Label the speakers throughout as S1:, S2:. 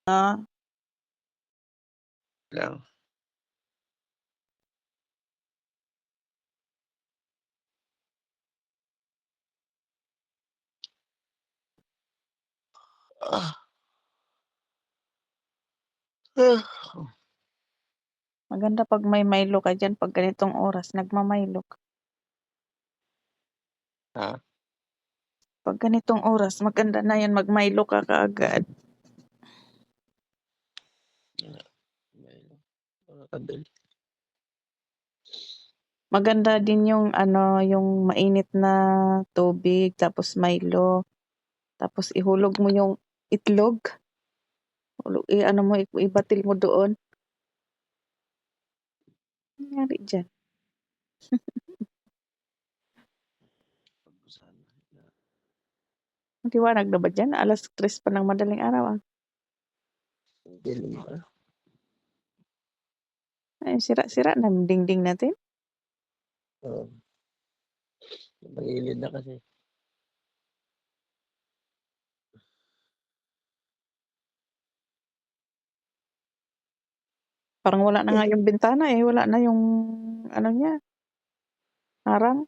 S1: Ah,
S2: Lang. Ah.
S1: maganda 'pag may Milo ka diyan 'pag ganitong oras nagma-Milo ka.
S2: Ha?
S1: 'Pag ganitong oras maganda na 'yan mag-Milo ka kaagad.
S2: Wala, Milo, makakabili.
S1: Maganda din yung ano, yung mainit na tubig tapos Milo, tapos ihulog mo yung itlog, i-ano mo, ibatil mo doon. Anong nangyari diyan? Maliwanag na ba diyan? 3:00 pa ng madaling araw, ah.
S2: Dilim pa.
S1: Ay, sira-sira na yung dingding natin.
S2: Oo. Magilid na kasi.
S1: Parang wala na nga yung bintana, eh, wala na yung ano niya, harang,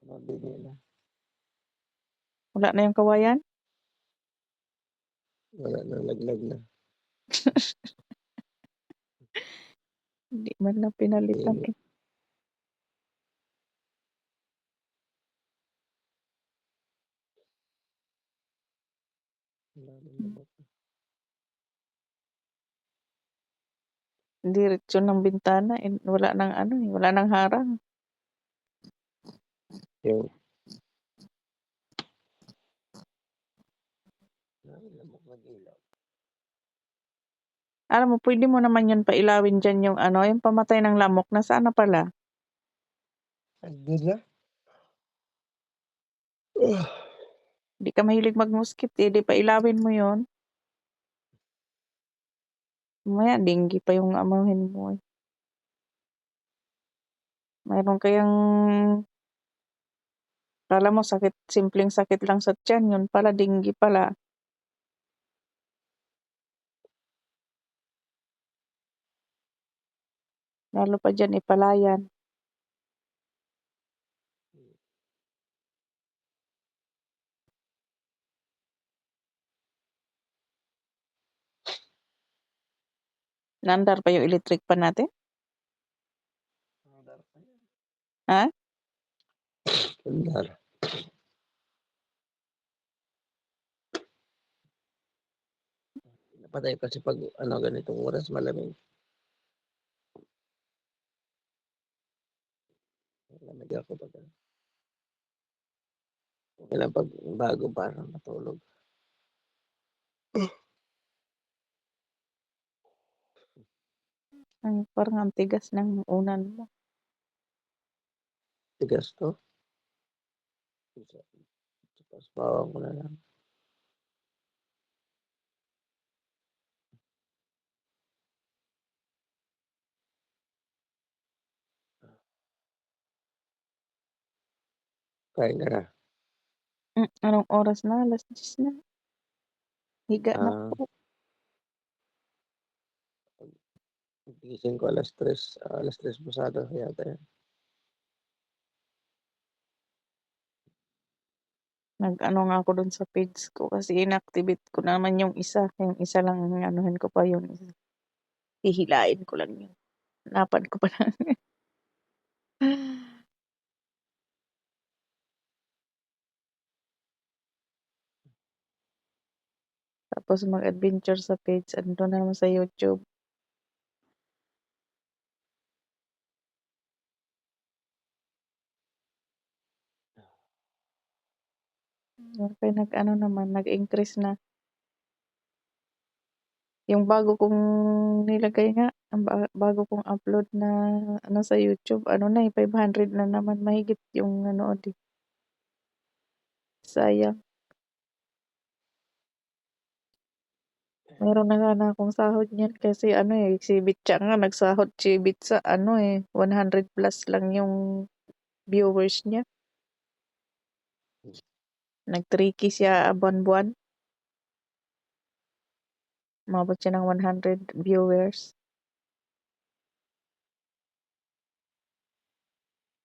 S2: Mabili na.
S1: wala na yung kawayan.
S2: Wala nang laglag na.
S1: Hindi man lang pinalitan,
S2: Hilo.
S1: eh.
S2: Wala nang
S1: Hmm,
S2: lamok.
S1: diretso ng bintana, eh, wala ng ano, eh, wala ng harang.
S2: Yung wala nang lamok ng ilaw.
S1: Alam mo puwede mo naman yun pailawin diyan yung ano, yung pamatay ng lamok, nasaan na pala?
S2: Andun na.
S1: Di ka mahilig mag-mosquito, eh, di pailawin mo yun. Mamaya dengue pa yung amuhin mo, eh. Meron kayang akala mo sakit, simpleng sakit lang sa tiyan, yun pala dengue pala. Lalo pa diyan ipalayan. Naandar pa yung electric pan natin?
S2: Andar pa yan.
S1: Ha?
S2: Andar. Napatay kasi 'pag ano, ganitong oras malamig. Malamig ako 'pag ano. Okey lang 'pag bago pa lang matulog.
S1: Ay, parang ang tigas ng unan mo.
S2: Tigas 'to. Tapos bawan ko na lang. Kain ka na?
S1: Anong oras na? 10:00 na. Higa na
S2: Ah,
S1: po.
S2: gising ko 3:00, 3:00 pasado yata yan.
S1: Nag-ano nga ako dun sa page ko kasi inactivate ko naman yung isa lang anuhin ko pa yung isa. Hihilain ko lang yun. Hanapan ko pa lang. Tapos mag-adventure sa page, andun na naman sa YouTube. Okay, nag-ano naman, nag-increase na. Yung bago kong nilagay nga, ang bago kong upload na ano sa YouTube, ano na, eh, 500 na naman mahigit yung nanood, eh. Sayang. Meron na sana akong sahod niyan kasi ano, eh, si Bitcha nga nagsahod si Bitsa ano, eh, 100 plus lang yung viewers niya. Nag 3K siya buwan-buwan. umabot siya ng 100 viewers.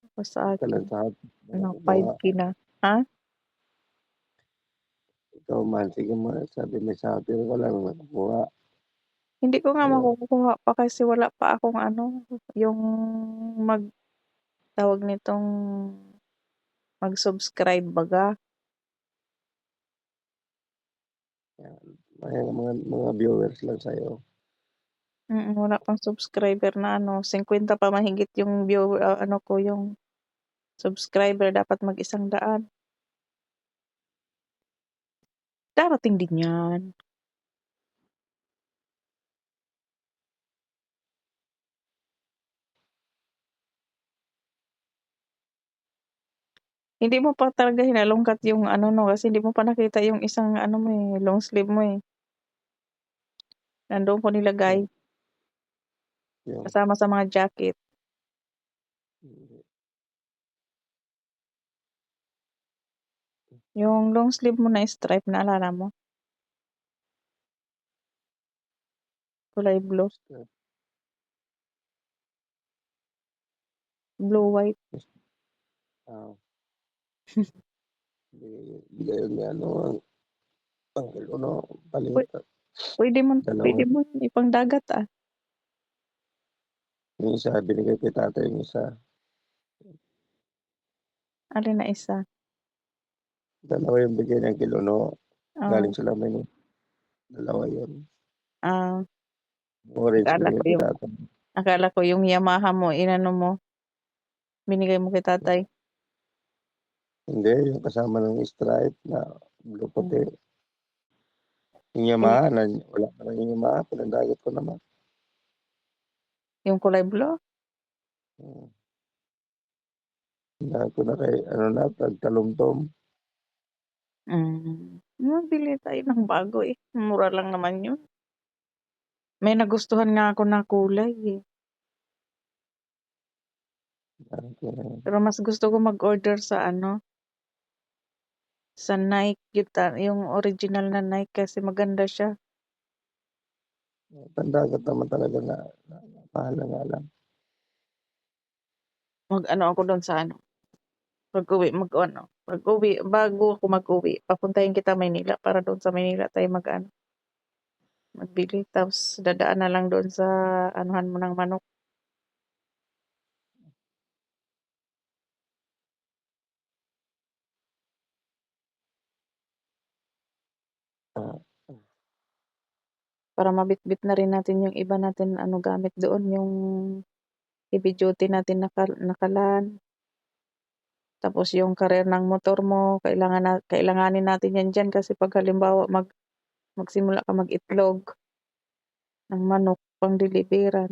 S1: Tapos sa akin,
S2: Talantahan,
S1: ano,
S2: nakukuha.
S1: 5K na. Ha?
S2: Ikaw man, sige mo, sabi may sabi ko lang nakukuha.
S1: Hindi ko nga
S2: Ayun,
S1: makukuha pa kasi wala pa akong ano, yung mag tawag nitong mag-subscribe baga.
S2: yan. Mga viewers lang sa'yo.
S1: Wala pang subscriber na ano, 50 pa mahigit yung ano ko, yung subscriber dapat mag-100. Darating din 'yan. Hindi mo pa talaga hinalungkat yung ano 'no, kasi hindi mo pa nakita yung isang ano mo, long sleeve mo, eh. Nandoon ko nilagay
S2: Yung, yung,
S1: kasama sa mga jacket. Yung long sleeve mo na stripe naalala mo? Kulay blue, blue white.
S2: ah, bigay ni ano, ang ano,
S1: Puwe
S2: palit,
S1: puwede
S2: dalawa.
S1: mo ipangdagat, ah.
S2: Yung isa binigay kay tatay, yung isa,
S1: Alin na isa?
S2: dalawa yung bigay ng kay Luno,
S1: Oh,
S2: galing sila Manila, dalawa yun.
S1: ah,
S2: Orange
S1: akala
S2: binigay
S1: ko
S2: kay
S1: yung
S2: tatay.
S1: akala ko yung Yamaha mo inano mo, binigay mo kay tatay.
S2: Hindi, yung kasama ng stripe na blue puti.
S1: Hmm,
S2: Yung
S1: yung
S2: Yamaha, wala pa rin yung Yamaha, pinadagat ko naman.
S1: yung kulay blue?
S2: Hmm. Pinadagat ko na kay, ano na, tagtalumtom.
S1: Bili tayo ng bago, eh, mura lang naman yun. May nagustuhan nga ako na kulay, eh,
S2: Pinadagat ko na yun.
S1: pero mas gusto ko mag-order sa ano, sa Nike yung original na Nike kasi maganda siya.
S2: Pandagat naman talaga mahal na nga lang.
S1: Mag-ano ako dun sa ano, pag-uwi mag-ano, pag-uwi bago ako mag-uwi papuntahin kita Maynila para doon sa Maynila tayo mag-ano, magbili tapos dadaan na lang doon sa anuhan mo ng manok.
S2: Ah,
S1: Para mabitbit na rin natin yung iba natin ano gamit doon, yung heavy duty natin na kalan. Tapos yung career ng motor mo kailanganin natin 'yan diyan kasi 'pag halimbawa magsimula ka mag-itlog ng manok pang-deliveran,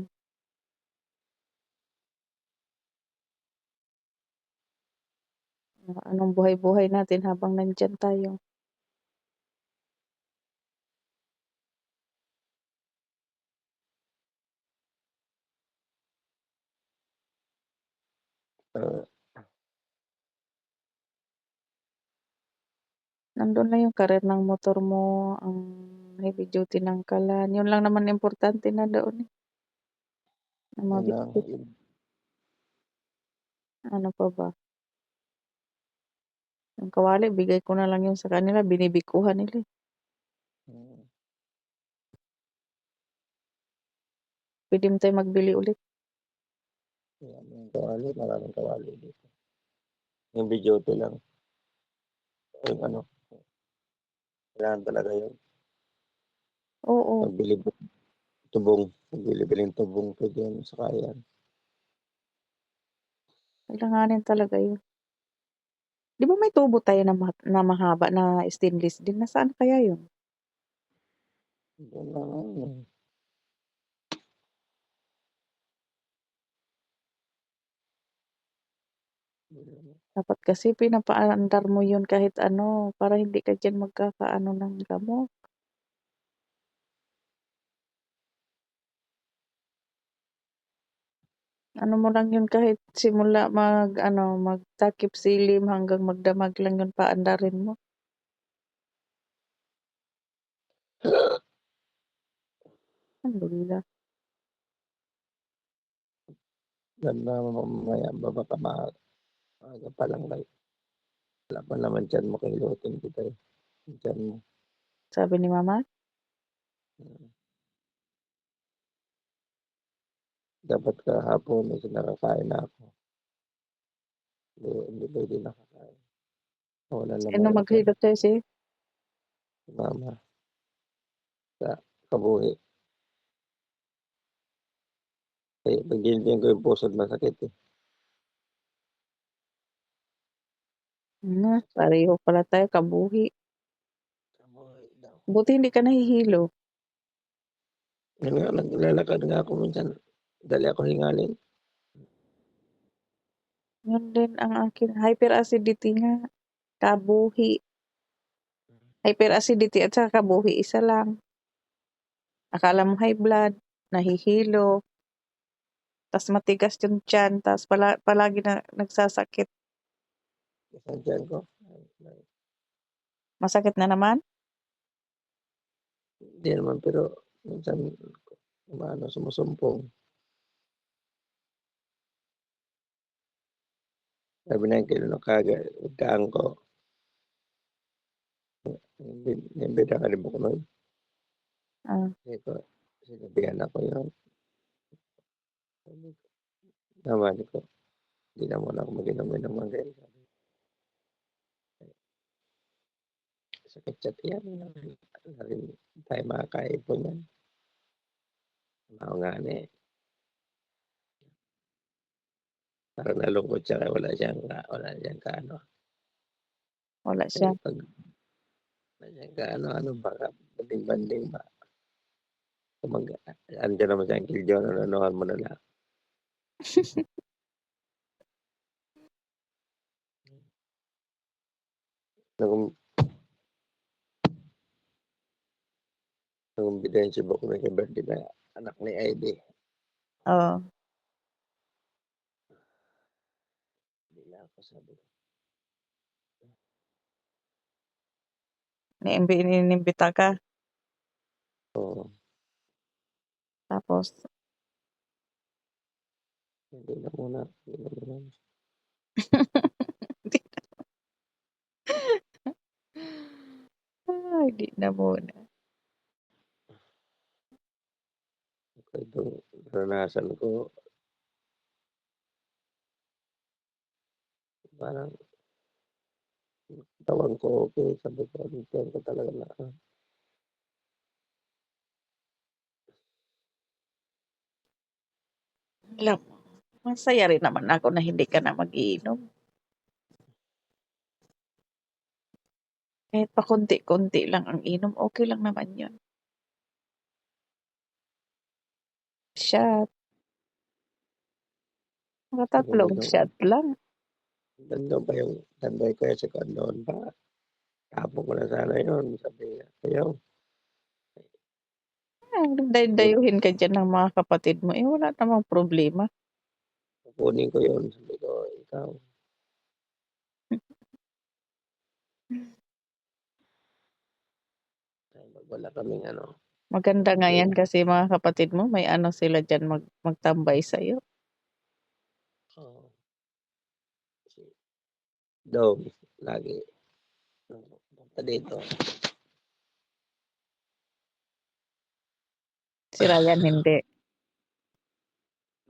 S1: anong buhay-buhay natin habang nandiyan tayo.
S2: ah,
S1: Nandun lang yung career ng motor mo, ang heavy duty ng kalan, yun lang naman importante na doon, eh, na
S2: yun lang,
S1: mabitbit.
S2: yun.
S1: Ano pa ba? Yung kawali bigay ko na lang yun sa kanila, binibikuhan nila, eh.
S2: Hmm,
S1: Puwede mo tayong magbili ulit.
S2: maraming kawali, maraming kawali dito. Yung videote lang, yung ano, kailangan talaga yun.
S1: Oo,
S2: Pagbili tubong, pagbili-biling tubong, pwede yan, saka yan.
S1: kailanganin talaga yun. 'Di ba may tubo tayo na mahaba na stainless din, nasaan kaya yun?
S2: Yun lang, ano,
S1: Dapat kasi pinapaandar mo yun kahit ano, para hindi ka diyan magkakaano ng lamok. Ano mo lang yun kahit simula mag-ano, magtakip silim hanggang magdamag lang yun paandarin mo. Alhamdulillah.
S2: Sana mamaya baka maaga pa lang like wala pa naman tiyan mo kilutin kita, eh, yung tiyan mo.
S1: Sabi ni mama?
S2: Mm. Dapat kahapon is nakakain na ako. Hindi puwede nakakain. Nawalan
S1: Sino
S2: naman ng tiyan.
S1: maghilot sa'yo,
S2: Si mama sa kabuhi. Eh, 'pag ginantian ko yung pusod masakit, eh. Sakit.
S1: Pareho pala tayo kabuhi.
S2: Kabuhi daw.
S1: Buti hindi ka nahihilo.
S2: Yun nga naglalakad nga ako minsan, dali ako hingalin.
S1: Yun din ang akin, hyperacidity nga, kabuhi. Hyperacidity at saka kabuhi, isa lang. Akala mo high blood, nahihilo, tas matigas yung tiyan, tas palagi na nagsasakit.
S2: Isang tiyan ko,
S1: Masakit na naman?
S2: hindi naman pero minsan umaano sumusumpong. Sabi ng kinunakaga pagkaan ko, "Naimbita ka rin ba kumain?"
S1: Ah,
S2: Sabi ko, sinabihan ako yun. Sabi ko, naman ko, "Hindi na muna ako mag-inom-inom ng ganyan." Sabi ko, "Sakit sa tiyan, na rin tayo makakaipon niyan." Oo nga ano, eh, parang nalungkot siya kaya wala siyang kaano,
S1: wala siya.
S2: eh, 'pag wala siyang kaano-ano baka banding-banding ba. Kung andiyan naman si Uncle John, ano-anuhan mo na lang. Nung nung ebidensya book na kay birthday na anak ni Ivy,
S1: Oo,
S2: hindi na ako sabi ko,
S1: inimbita ka,
S2: "Oo,
S1: tapos
S2: hindi na muna, inom-inom."
S1: Ay, di na muna.
S2: Itong naranasan ko parang katawan ko okey, sabi ko yung tiyan ko talaga na
S1: Alam mo, masaya rin naman ako na hindi ka na mag-iinom. Kahit pakonti-konti lang ang inom, okey lang naman yun. Shot, mga
S2: hindi
S1: tatlong
S2: ko
S1: shot lang.
S2: nandun pa yung tanday ko sa kondon pa, tapon ko na sana yun, sabi niya, "Ayaw, kukunin
S1: Day-dayuhin ka diyan ng mga kapatid mo, eh, wala namang problema.
S2: kukunin ko yun." Sabi ko, "Ikaw." Ay, 'pag wala kaming ano,
S1: Maganda nga
S2: birthday,
S1: 'yan kasi mga kapatid mo may ano sila diyan magtambay sa'yo.
S2: oo, si Dom lagi punta dito.
S1: Si Ryan hindi.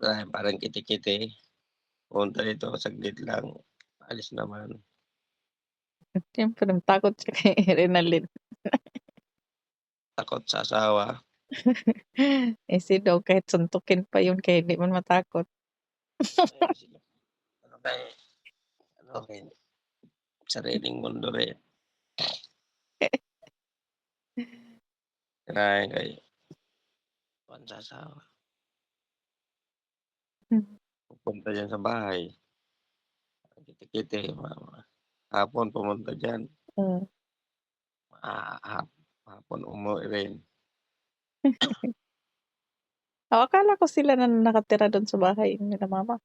S2: Ay, parang kiti-kiti, punta dito saglit lang, alis naman.
S1: Siyempre takot siya kay Renalyn.
S2: Takot sa asawa,
S1: Eh, si Dong kahit suntukin pa yun kaya hindi man matakot.
S2: eh, sila ano kay ano rin, sariling mundo rin, kinain kay kuwan sa asawa, pupunta diyan sa bahay, kiti-kiti, hapon pumunta diyan,
S1: Hmm.
S2: hapon umuwi rin.
S1: Akala ko sila na nakatira dun sa bahay nila mama,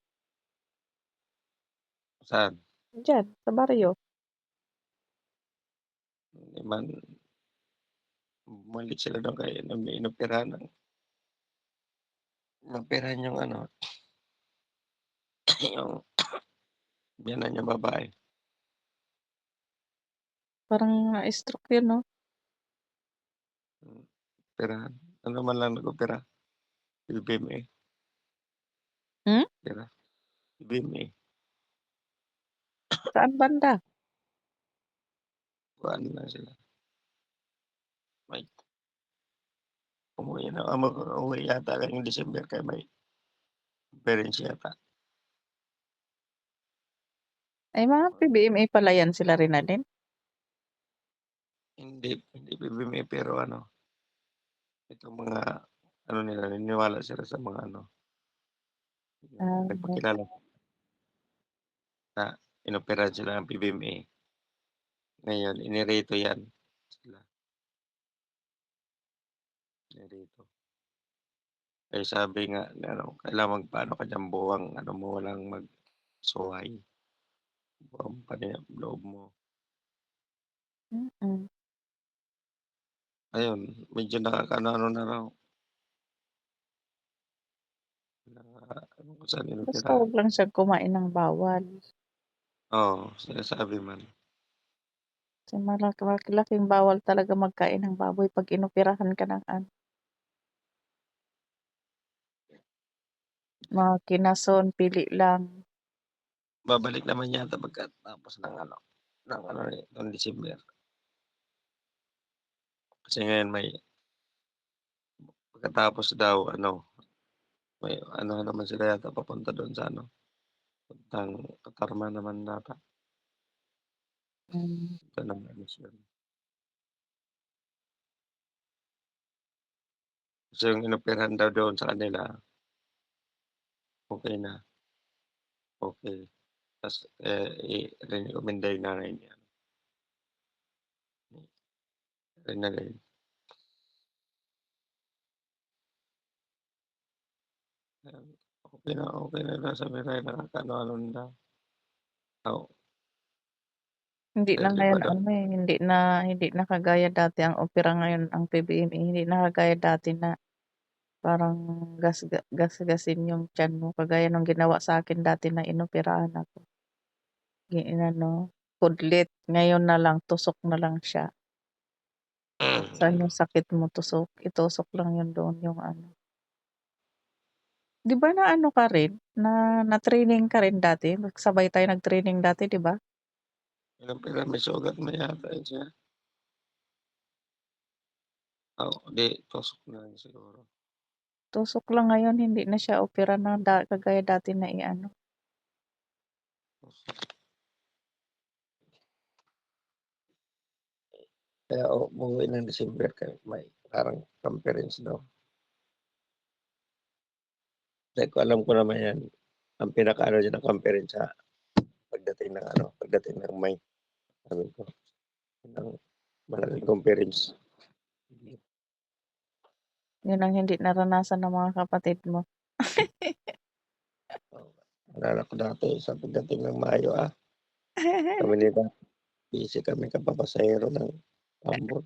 S2: Saan?
S1: diyan sa baryo.
S2: Hindi man bumalik sila dun kay nung may inoperahan ng Maoperahan yung ano, yung biyenan niyang babae.
S1: Parang na-stroke yun 'no?
S2: Operahan. Ano naman lang nag-opera, BBMA,
S1: Hmm?
S2: opera, BBMA.
S1: Saan banda?
S2: Kuhaan lang sila, may umuwi na uuwi yata ngayong December kaya may conference yata.
S1: Ay mga PBMA pala yan sila Renalyn?
S2: Hindi BBMA pero ano, itong mga ano nila naniniwala sila sa mga ano, yung
S1: Ah,
S2: nagpakilala na inoperahan sila ng PBMA. Ngayon inirito yan sila, inirito. Eh, sabi nga na ano, kailangan magpaano ka diyan buwang ano mo, walang mag-SOY, buwang loob mo.
S1: mm.
S2: Ayun, medyo nakakaano-ano na raw, na ano kung saan
S1: Basta
S2: inoperahan.
S1: wag lang siyang kumain ng bawal.
S2: Oo, sinasabi man.
S1: Kasi malaking bawal talaga magkain ng baboy 'pag inoperahan ka ng ano, mga kinason, pili lang.
S2: Babalik naman yata pagkatapos ng ano ng December. Kasi ngayon may pagkatapos daw ano, may ano naman sila yata papunta dun sa ano, papuntang Katarman naman ata,
S1: Hmm,
S2: punta ng ano yun. Kasi yung inoperahan daw doon sa kanila, okey na, okey. Tas, i-recommenda yung nanay niya, Renalyn. Ayan, okey na daw sabi nila nakakaano-ano na daw. Oo,
S1: hindi na
S2: dahil 'di ba
S1: ngayon
S2: daw
S1: ano, eh, hindi na kagaya dati ang opera ngayon ang PBMA hindi na kagaya dati na parang gasgasin yung tiyan mo kagaya nung ginawa sa'kin dati na inoperahan ako. Inano, kudlit, ngayon na lang tusok na lang siya. Saan yung sakit mo itusok lang yun doon yung ano. 'Di ba na-ano ka rin, na-training ka rin dati? Sabay tayo nag-training dati 'di ba?
S2: inoperahan may sugat na yata yun siya. Oo, 'di tusok na lang siguro.
S1: Tusok lang ngayon hindi na siya opera na kagaya dati na i-ano.
S2: Kaya umuwi ng December kaya may parang conference daw. Hindi ko alam ko naman yan, ang pinakaano diyan ng conference sa pagdating ng May, sabi ko, ng malaking conference.
S1: Yun ang hindi naranasan ng mga kapatid mo.
S2: Oo, naalala ko dati sa pagdating ng Mayo, kami ni Tatay busy kami kapapasahero ng ambon,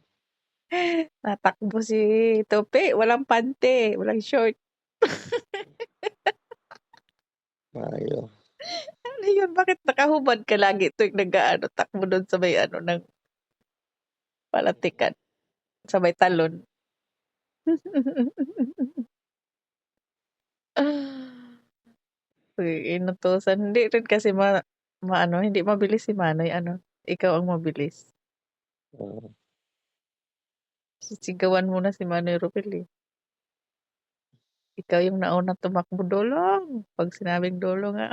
S1: Tatakbo si Tope, walang pante, walang short.
S2: Mayo.
S1: Ano yun, bakit nakahubad ka lagi tuwing nag-aano, takbo dun sa may ano ng palatikan, sa may talon? Uy, inutusan hindi rin kasi maano, hindi mabilis si Manoy ano, ikaw ang mabilis.
S2: Oo,
S1: Sisigawan mo na si Manoy Ropel, eh. Ikaw yung naunang tumakbo, "Dulong!" 'Pag sinabing dulong nga.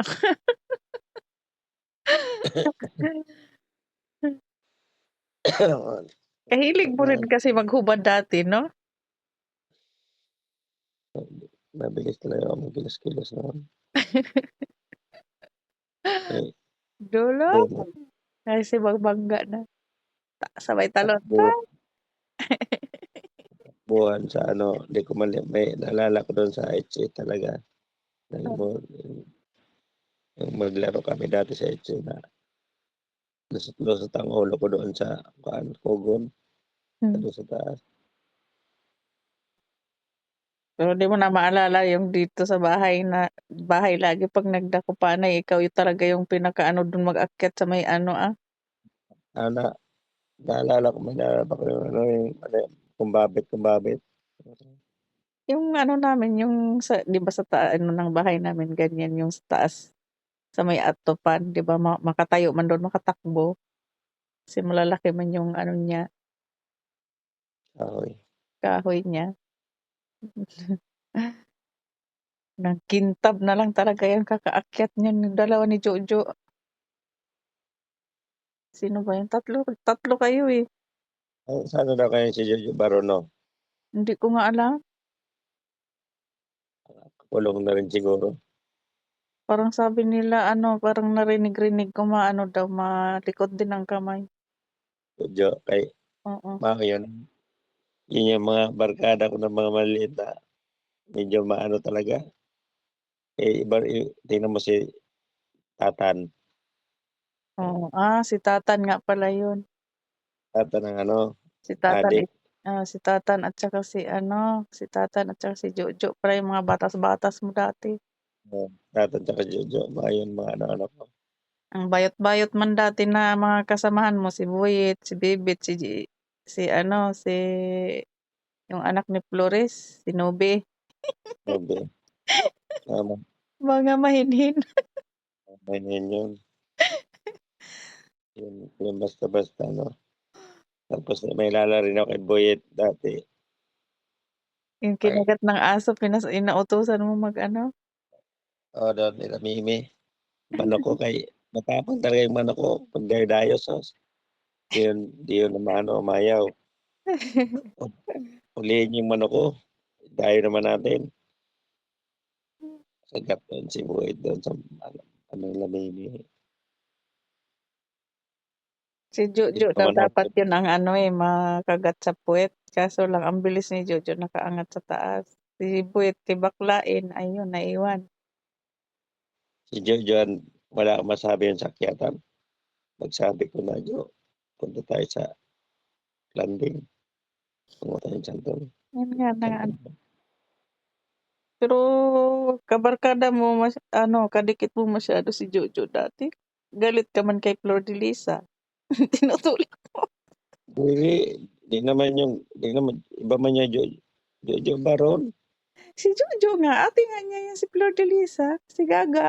S1: Kahilig mo rin
S2: na
S1: kasi maghubad dati 'no?
S2: mabilis talaga ako magkilos-kilos noon. Eh,
S1: "Dulong!"
S2: buwan
S1: Kasi magbangga na, sabay talon,
S2: takbo
S1: "Ta!"
S2: buwan sa ano, 'di ko may naalala ko dun sa HA talaga, yung maglaro kami dati sa HA na lusot-lusot ang ulo ko doon sa kuwan, pugon,
S1: Hmm,
S2: doon sa taas.
S1: So, di mo na maalala yung dito sa bahay lagi 'pag nagdakupanay ikaw yung talaga yung pinakaano dun mag-akyat sa may ano,
S2: Na naalala ko may naalala ko yung ano, kumbabit.
S1: yung ano namin yung sa 'di ba sa ano ng bahay namin ganyan yung sa taas, sa may atupan 'di ba makatayo man dun, makatakbo. Kasi malalaki man yung ano niya,
S2: Kahoy.
S1: kahoy niya. Nagkintab na lang talaga yan kakaakyat niyan yung dalawa ni Jojo. Sino ba yun? Tatlo kayo, eh.
S2: Sa ano daw kayo si Jojo Barono,
S1: Hindi ko nga alam.
S2: kulong na rin siguro.
S1: Parang sabi nila ano, parang narinig-rinig ko maano daw, malikot din ang kamay.
S2: Jojo kay
S1: Oo.
S2: yun, yun yung mga barkada ko ng mga maliliit na medyo maano talaga. Tingnan mo si Tatan,
S1: Oo. Si Tatan nga pala yun.
S2: Tatan ng ano,
S1: Si Tatan,
S2: adik,
S1: si Tatan at saka si ano, si Tatan at saka si Jojo pala yung mga batas-batas mo dati.
S2: Tatan tsaka Jojo, mga yun mga ano-ano ko.
S1: Ang bayot-bayot man dati na mga kasamahan mo, si Buyit, si Bibit, si ano, si yung anak ni Flores, si Nube.
S2: Grabe, tama,
S1: Mga mahinhin.
S2: ganyan yun. Yung basta-basta 'no. Tapos may naalala rin ako kay Boyet dati,
S1: Yung
S2: ay
S1: kinagat ng aso inautusan mo mag-ano,
S2: oo, doon nila Mimi. Manok ko kay matapang talaga yung manok ko 'pag dayo-dayo sos, 'di yun umano, umayaw. Hulihin yung manok ko, dayo naman natin. Sagap doon si Boyet doon sa ano nila Mimi.
S1: si
S2: Hindi
S1: Jojo
S2: pa
S1: daw
S2: man
S1: dapat
S2: ako
S1: yun ang ano, makagat sa puwet, kaso lang ang bilis ni Jojo nakaangat sa taas. Si Buwet tibaklain, ayun naiwan.
S2: si Jojo wala akong masabi yun sa akyatan. Pagsabi ko na, "Jo, punta tayo sa landing, pumunta tayong santol."
S1: Yun nga na ano, pero kabarkada mo ano, kadikit mo masyado si Jojo dati. Galit ka man kay Flordelisa, tinutulak mo.
S2: Hindi, 'di naman iba man niya Jojo Baron.
S1: Si Jojo nga, ate nga niya yan si Flordelisa, si Gaga.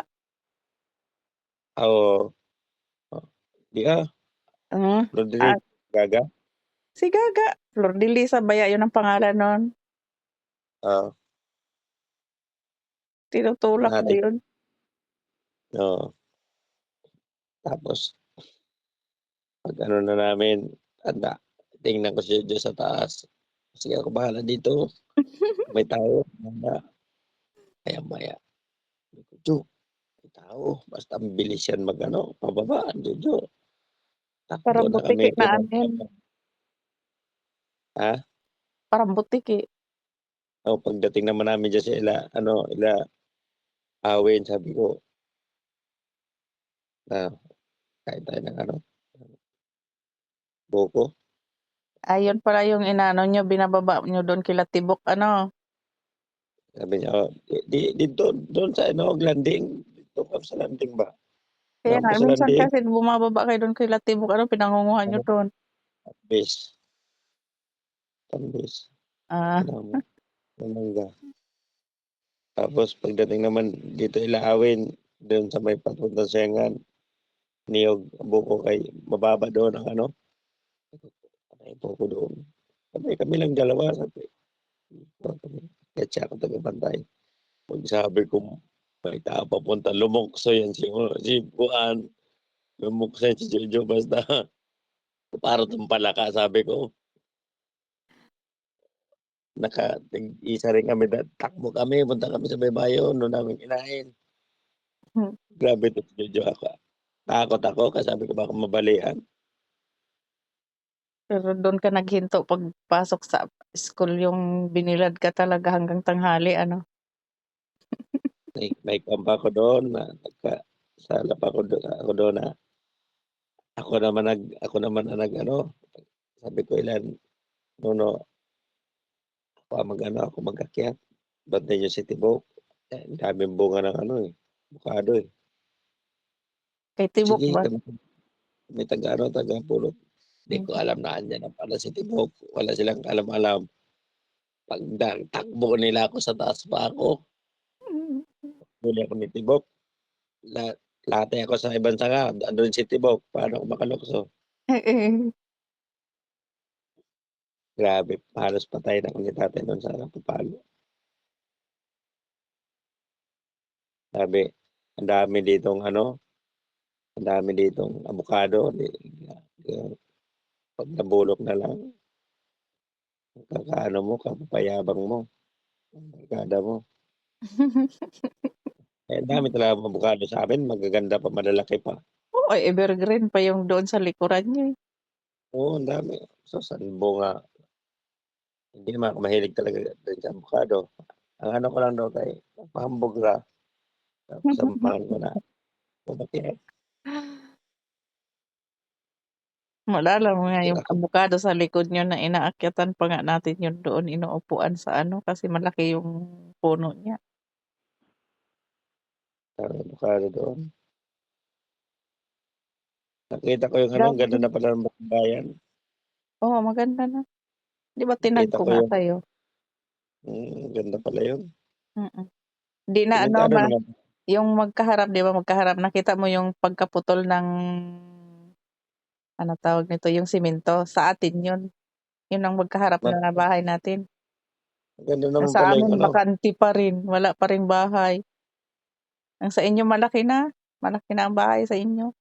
S2: Oo, oh, 'di,
S1: Hmm,
S2: Roderick Gaga,
S1: si Gaga. Flordelisa baya yun ang pangalan nun,
S2: oo,
S1: tinutulak mo
S2: ate
S1: yun.
S2: oo. Tapos pag-ano na namin, tanda, tingnan ko si Jojo sa taas, "Sige ako bahala dito, kung may tao bahala." Maya-maya, sabi ko, "Jo, may tao." Basta ang bilis yan mag-ano, pababa ang Jojo, takbo
S1: Parang
S2: na kami
S1: butiki na ano yun,
S2: pinag-ano, ha?
S1: parang butiki.
S2: Pagdating naman namin diyan sa ila Awin, sabi ko na, "Kain tayo ng ano, buko."
S1: Ayun pala yung inaano niyo, binababa niyo dun kila Tibok ano?
S2: Sabi niya, dito doon sa ano, landing, dito kami sa landing ba?
S1: Kaya
S2: Alam ko
S1: nga
S2: sa
S1: minsan
S2: landing,
S1: kasi bumababa kayo dun kila Tibok ano, pinangunguhan niyo
S2: ano,
S1: dun?
S2: Tampis, Tampis,
S1: Ah,
S2: ano mo, ng mangga. Tapos pagdating naman dito ila Awin, doon sa may papuntang Siangan, niyog ang buko kay mababa doon ang ano, patay buko doon. Kami lang dalawa, sabi ko kami, kahit siya ako tagabantay. Pagsabi ko may tao papunta, lumukso yan si Juan, lumukso yan si Jojo basta para 'tong palaka sabi ko. Tig-isa rin kami takbo kami, punta kami sa baybayon, dun namin kinain.
S1: hmm.
S2: Grabe 'to si Jojo takot ako kasi sabi ko baka mabalian.
S1: Pero dun ka naghinto pagpasok sa school yung binilad ka talaga hanggang tanghali ano?
S2: May kamp ako dun na nagkasala pa ako dun na ako naman ang nag-ano, sabi ko, "Ilan, Nono, ako ang mag-ano, ako mag-akyat." ba't ninyo si Tibok? Eh, ang daming bunga ng ano, eh, abukado, eh.
S1: Kay Tibok
S2: Sige
S1: ba?
S2: kami may taga-ano, taga-pulot. Di ko
S1: Mm.
S2: alam na andiyan na pala si Tibok, wala silang kaalam-alam. Takbo nila ako sa taas pa ako, huli ako ni Tibok, la latay ako sa ibang sanga, andun si Tibok, paano ako makalukso?
S1: Mm.
S2: Grabe, halos patayin ako ni tatay nun sa napupalo. Sabi, ang dami ditong ano, ang dami ditong abukado, di yung 'pag nabulok na lang, kakaano mo, kapapayabang mo, ng barkada mo. Eh, ang dami talagang abukado sa'min, magaganda pa, malalaki pa.
S1: Oo, evergreen pa yung doon sa likuran niyo, eh.
S2: Oo, ang dami. Sus, ang bunga. Hindi naman ako mahilig talaga din sa abukado. Ang ano ko lang daw tay, pahambog ra, tapos samahan ko na umakyat.
S1: Maalala mo nga yung
S2: Ako
S1: abukado sa likod niyo na inaakyatan pa nga natin yun doon, inuupuan sa ano, kasi malaki yung puno niya.
S2: ang abukado doon. Nakita ko yung ano, ang
S1: Grabe
S2: ganda
S1: din.
S2: na pala ng Bakbayan.
S1: Oo, maganda na. 'Di ba tinag
S2: Nakita
S1: ko
S2: ko
S1: nga
S2: yung
S1: sa'yo?
S2: ganda pala yun.
S1: Mm. 'Di na ano
S2: Komentado naman
S1: yung magkaharap, 'di ba magkaharap, nakita mo yung pagkaputol ng ano tawag nito, yung semento, sa atin yun. Yun ang magkaharap
S2: ma
S1: na bahay natin.
S2: maganda
S1: Ang
S2: naman
S1: sa
S2: pala yung
S1: amin
S2: ano,
S1: bakante pa rin, wala pa ring bahay. Ang sa inyo malaki na ang bahay sa inyo.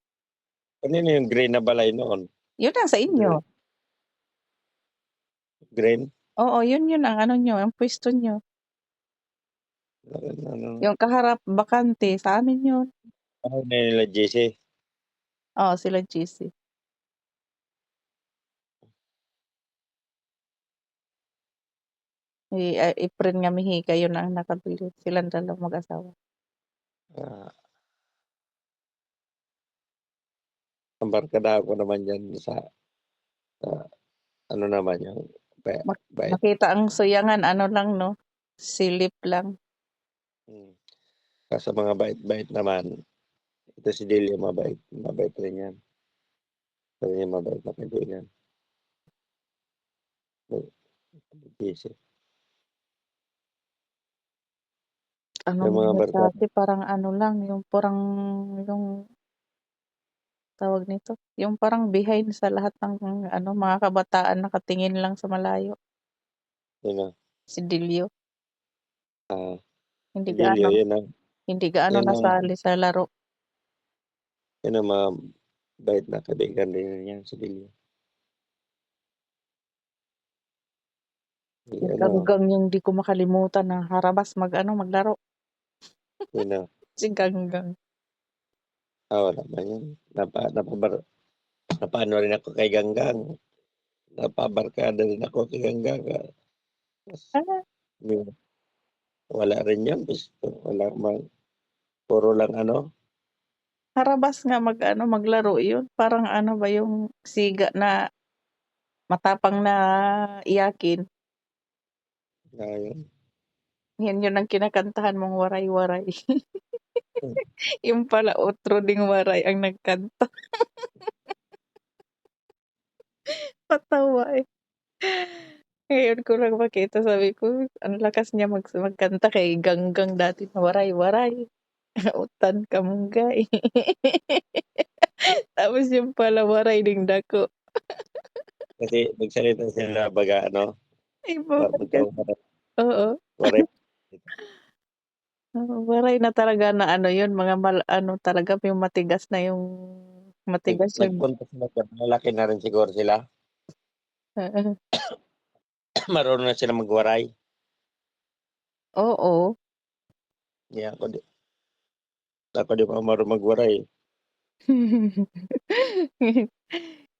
S2: kanino yung green na balay noon?
S1: Yun ang sa inyo.
S2: Gre green?
S1: Oo, yun ang ano niyo, ang puwesto niyo.
S2: Ano,
S1: Yung kaharap bakante, sa amin yun.
S2: bahay na nila JC.
S1: Oo, sila GC. Efren nga Mihica yun ang nakabili, silang dalawang mag-asawa.
S2: Ah, ang barkadahan ko naman diyan sa ano naman yung bait.
S1: Makita ang suyangan ano lang 'no, silip lang.
S2: Hmm, kaso mga bait-bait naman, ito si Delia mabait, mabait rin yan. Isa rin yan mabait na kaibigan, busy.
S1: Ano
S2: Yung
S1: man
S2: mga
S1: yun
S2: barkada
S1: dati parang ano lang, yung parang yung tawag nito, yung parang behind sa lahat ng ano, mga kabataan nakatingin lang sa malayo,
S2: sino,
S1: si Delio.
S2: ah,
S1: Hindi
S2: si
S1: gaano
S2: Delia
S1: hindi gaano
S2: yun ang
S1: nasali sa laro.
S2: yun ang mabait na kaibigan din niya si Delia. Yung
S1: Yung
S2: ano,
S1: ganggang yung di ko makalimutan na harabas mag-ano, maglaro,
S2: yun na,
S1: si Ganggang.
S2: wala man yun, napaano rin ako kay Ganggang, napabarkada rin ako kay Ganggang, tas
S1: Ah,
S2: yun, wala rin yun, gusto wala mang puro lang ano,
S1: harabas nga mag-ano, maglaro yun, parang ano ba yung siga na matapang na iyakin.
S2: yun.
S1: Yun ang kinakantahan mong waray-waray. Yung pala otro ding waray ang nagkanta, patawa, eh. Ngayon ko lang makita sabi ko, ang lakas niya magkanta kay Ganggang dati na waray-waray, utan kamunggay. Tapos yung pala waray ding dako.
S2: Kasi nagsalita sila baga ano,
S1: Iba
S2: magka
S1: oo,
S2: waray
S1: oo, waray na talaga na ano yun, mga ano talaga yung matigas yung
S2: nagpunta sila diyan, malalaki na rin siguro sila,
S1: oo.
S2: marunong na sila magwaray.
S1: Oo.
S2: Kaya ako di pa marunong magwaray,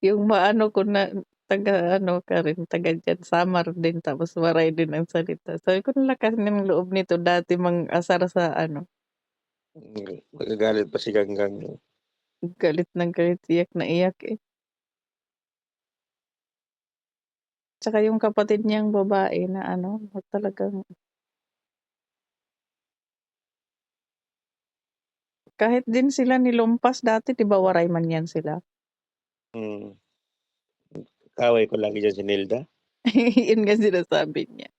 S1: Yung maano ko na taga-ano ka rin, taga diyan Samar din tapos waray din ang salita. Sabi ko, ang lakas ng loob nito dati mang-asar sa ano,
S2: magagalit pa si Ganggang.
S1: galit ng galit, iyak na iyak, eh. Tsaka yung kapatid niyang babae na ano, talagang Kahit din sila ni Lumpas dati 'di ba waray man 'yan sila?
S2: Mm. Kaaway ko lagi diyan si Nilda.
S1: Yun nga sinasabi niya.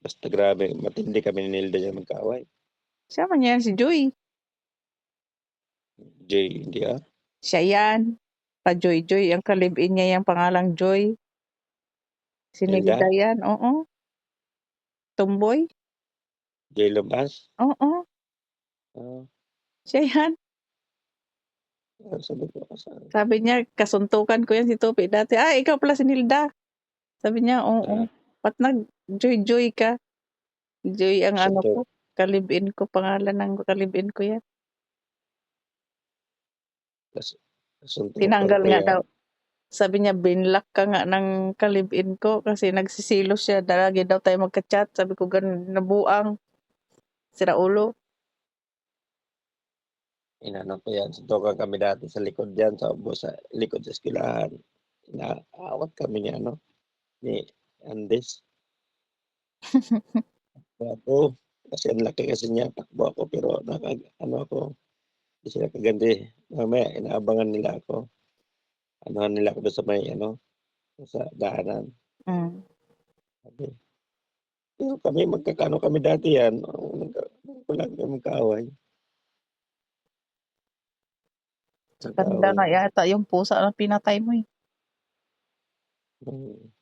S2: Basta grabe matindi kami ni Nilda diyan magkaaway.
S1: Kasama niya yan si Joy.
S2: Jay, hindi
S1: Siya yan. Pa-Joy-Joy. Ang ka-live-in niya yung pangalang Joy. Si
S2: Nilda?
S1: Nilda yan. Oo. Tomboy.
S2: Jay Lumpas?
S1: Oo.
S2: Ah,
S1: Siya yan.
S2: sabi ko sa
S1: Sabi niya, kasuntukan ko yan si Topi dati. Ah, ikaw pala si Nilda. Sabi niya,
S2: ah,
S1: oo. Ba't nag-Joy-Joy ka? Joy ang ano
S2: suntok
S1: ko. Ka-live-in ko. Pangalan ng ka-live-in ko yan.
S2: tas suntukan
S1: Tinanggal
S2: ko
S1: nga
S2: yan.
S1: daw. Sabi niya, binlock ka nga ng ka-live-in ko kasi nagsisilos siya. Lagi daw tayo magka-chat. Sabi ko, ganun, nabuang. Sira ulo.
S2: Inano ko yan, suntukan kami dati sa likod diyan, sa likod sa eskwelahan. Inaawat kami ni ano, ni Andes. Takbo kasi ang laki kasi niya, takbo ako pero ano ako, hindi sila kaganti. Mamaya inaabangan nila ako. Anuhan nila ako dun sa may ano, sa daanan.
S1: Mm.
S2: Sabi, pero kami magkakaano kami dati yan, wala kami magkaaway.
S1: Sa kanila
S2: Nag-aaway
S1: nga
S2: lang.
S1: yata yung pusa na pinatay mo eh.
S2: Hmm,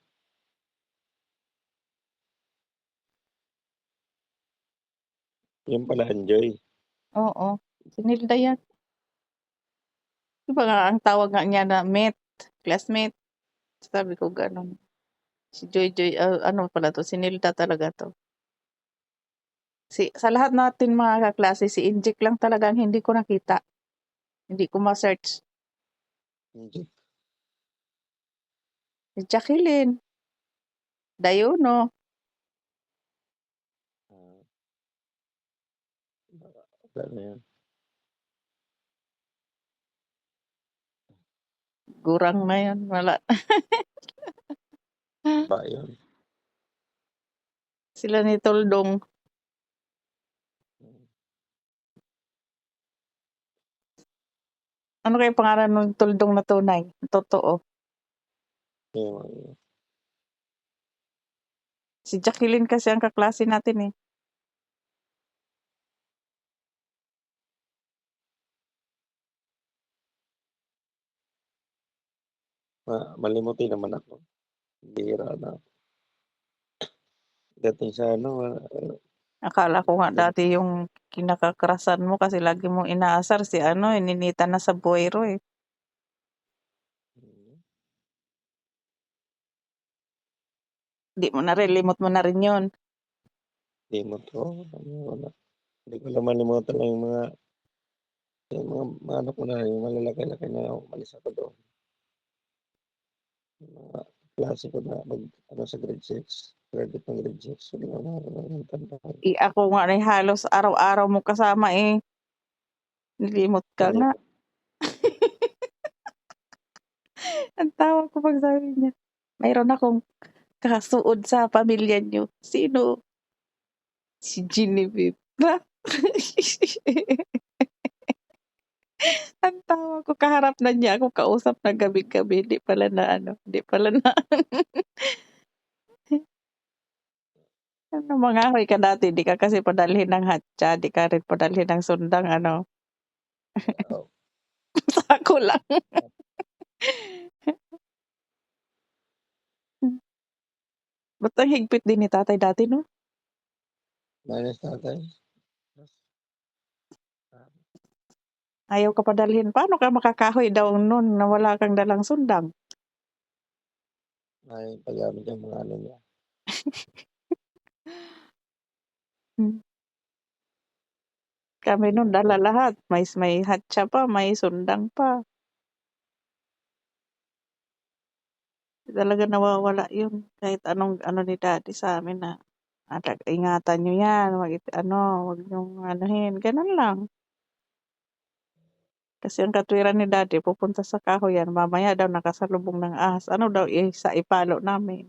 S2: yun pala Anjoy.
S1: Oo. Si Nilda yan. Di ba nga ang tawag nga niya na mate, classmate. Sabi ko ganun. Si Joy Joy, ano pala to, si Nilda talaga to. Sa lahat natin mga kaklase, si Injik lang talagang hindi ko nakita. Hindi ko ma-search.
S2: Hindi.
S1: Si Jacqueline, Dayuno,
S2: Ah, wala na yan.
S1: Gurang na yun. Wala.
S2: Ba yun.
S1: Sila ni Toldong. Ano kaya pangalan ng Toldong na tunay? Totoo.
S2: Yung,
S1: Si Jacqueline kasi ang kaklase natin eh.
S2: malimutin naman ako. Bihira na. Dating sa ano,
S1: Akala ko nga dati yung kinakakrasan mo kasi lagi mong inaasar si ano, Ninita na sa buwero eh. Di mo na rin, limot mo na rin yun.
S2: limot ko. Wala. Hindi ko lang malimutan lang yung mga ano ko na, yung malalaki-laki na umalis ako doon. Yung mga klase ko na ano sa grade 6. Graduate ng grade 6. Yun lang ang tandaan ko.
S1: Ako nga na halos araw-araw mo kasama eh. Nilimot ka nga.
S2: Nalimot.
S1: Ang tawa ko pag sabi niya. Mayroon akong kasuod sa pamilya niyo. Sino? Si Genevieve. Ha? Ang tawa ko, kaharap na niya ako, kausap na gabi-gabi. Di pala na ano, di pala na. Ano, mangahoy ka dati, di ka kasi padalhin ng hatcha, di ka rin padalhin ng sundang, ano,
S2: Oo.
S1: sako lang. Ba't ang higpit din ni tatay dati, no?
S2: Minus tatay.
S1: Ayaw ka padalhin. Paano ka makakahoy daw nun na wala kang dalang sundang?
S2: Ay, paggamit yung mga ano niya.
S1: Hmm. Kami nun dala lahat. May hatcha pa, may sundang pa. Talaga nawawala yun. Kahit anong ano ni daddy sa amin na, ingatan nyo yan, wag niyong anuhin. Ganun lang. Kasi ang katwiran ni daddy, pupunta sa kahoyan, mamaya daw nakasalubong ng ahas. Ano daw, sa ipalo namin.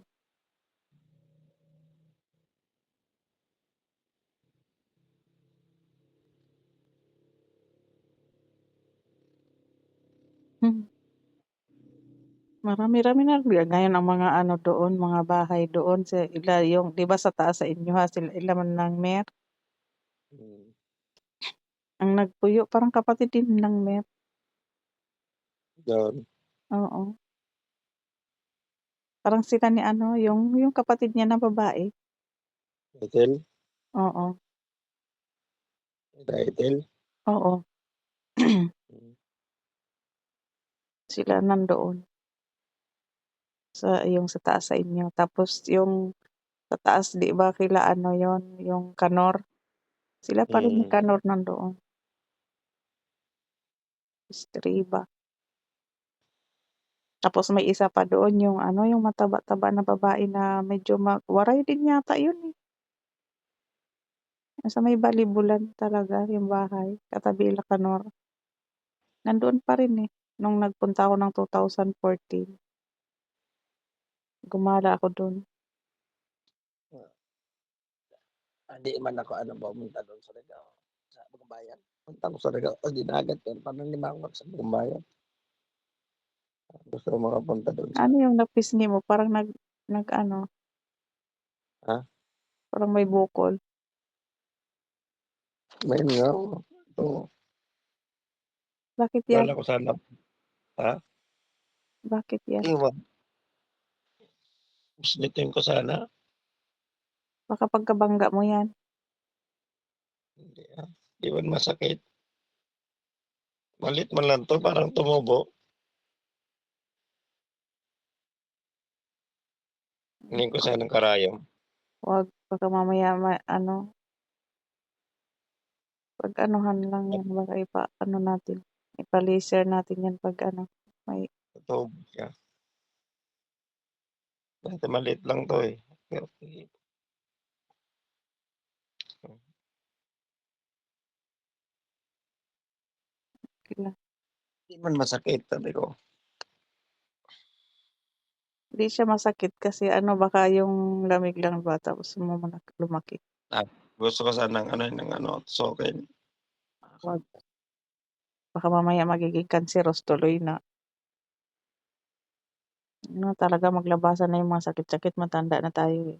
S1: Marami-rami na ngayon ang mga ano doon, mga bahay doon sa yung 'di ba sa taas sa inyo ha, sila man ng Mer,
S2: Hmm,
S1: ang nagpuyo parang kapatid din ng Mer,
S2: doon,
S1: oo. Parang sila ni ano, yung kapatid niya na babae,
S2: Ethel,
S1: oo,
S2: Ethel,
S1: oo.
S2: hmm,
S1: Sila nandoon yung sa taas sa inyo. Tapos yung sa taas 'di ba kila ano yon yung Kanor, sila pa rin ni
S2: mm,
S1: Kanor nandoon, Estreba. Tapos may isa pa doon yung ano, yung mataba-taba na babae na medyo waray din yata yun, eh. Nasa may Ballibulan talaga yung bahay, katabi Lacanor. Nandoon pa rin, eh, nung nagpunta ako ng 2014. Gumala ako dun.
S2: hindi man ako ano pumunta dun sa Ligao, sa Bagumbayan. Punta ko sa Ligao, oh, dinagat yun parang limangot sa Bagumbayan. Gusto ko makapunta dun sa
S1: Ano yung napisngi mo parang nag-ano,
S2: ha?
S1: parang may bukol.
S2: Mayroon nga ako, oo,
S1: Bakit yan?
S2: akala ko sana ha?
S1: Bakit yan?
S2: Iwan, bisnitin ko sana,
S1: Baka pagkabangga mo yan.
S2: hindi, di man masakit. Maliit man lang 'to, parang tumubo, hingin ko sanang karayom.
S1: Wag, baka mamaya ano, pag-anuhan lang yan, baka ano natin, ipa-laser natin yan pag ano, may
S2: Totoo siya, dati maliit lang 'to, eh, pero
S1: kila.
S2: di man masakit sabi ko.
S1: Hindi siya masakit kasi ano, baka yung lamig lang ba tapos lumaki.
S2: Ah, gusto ko sanang ano, ng ano, tusukin.
S1: Wag, baka mamaya magiging kanseros tuloy na. Ano, talaga maglabasan na yung mga sakit-sakit, matanda na tayo, eh.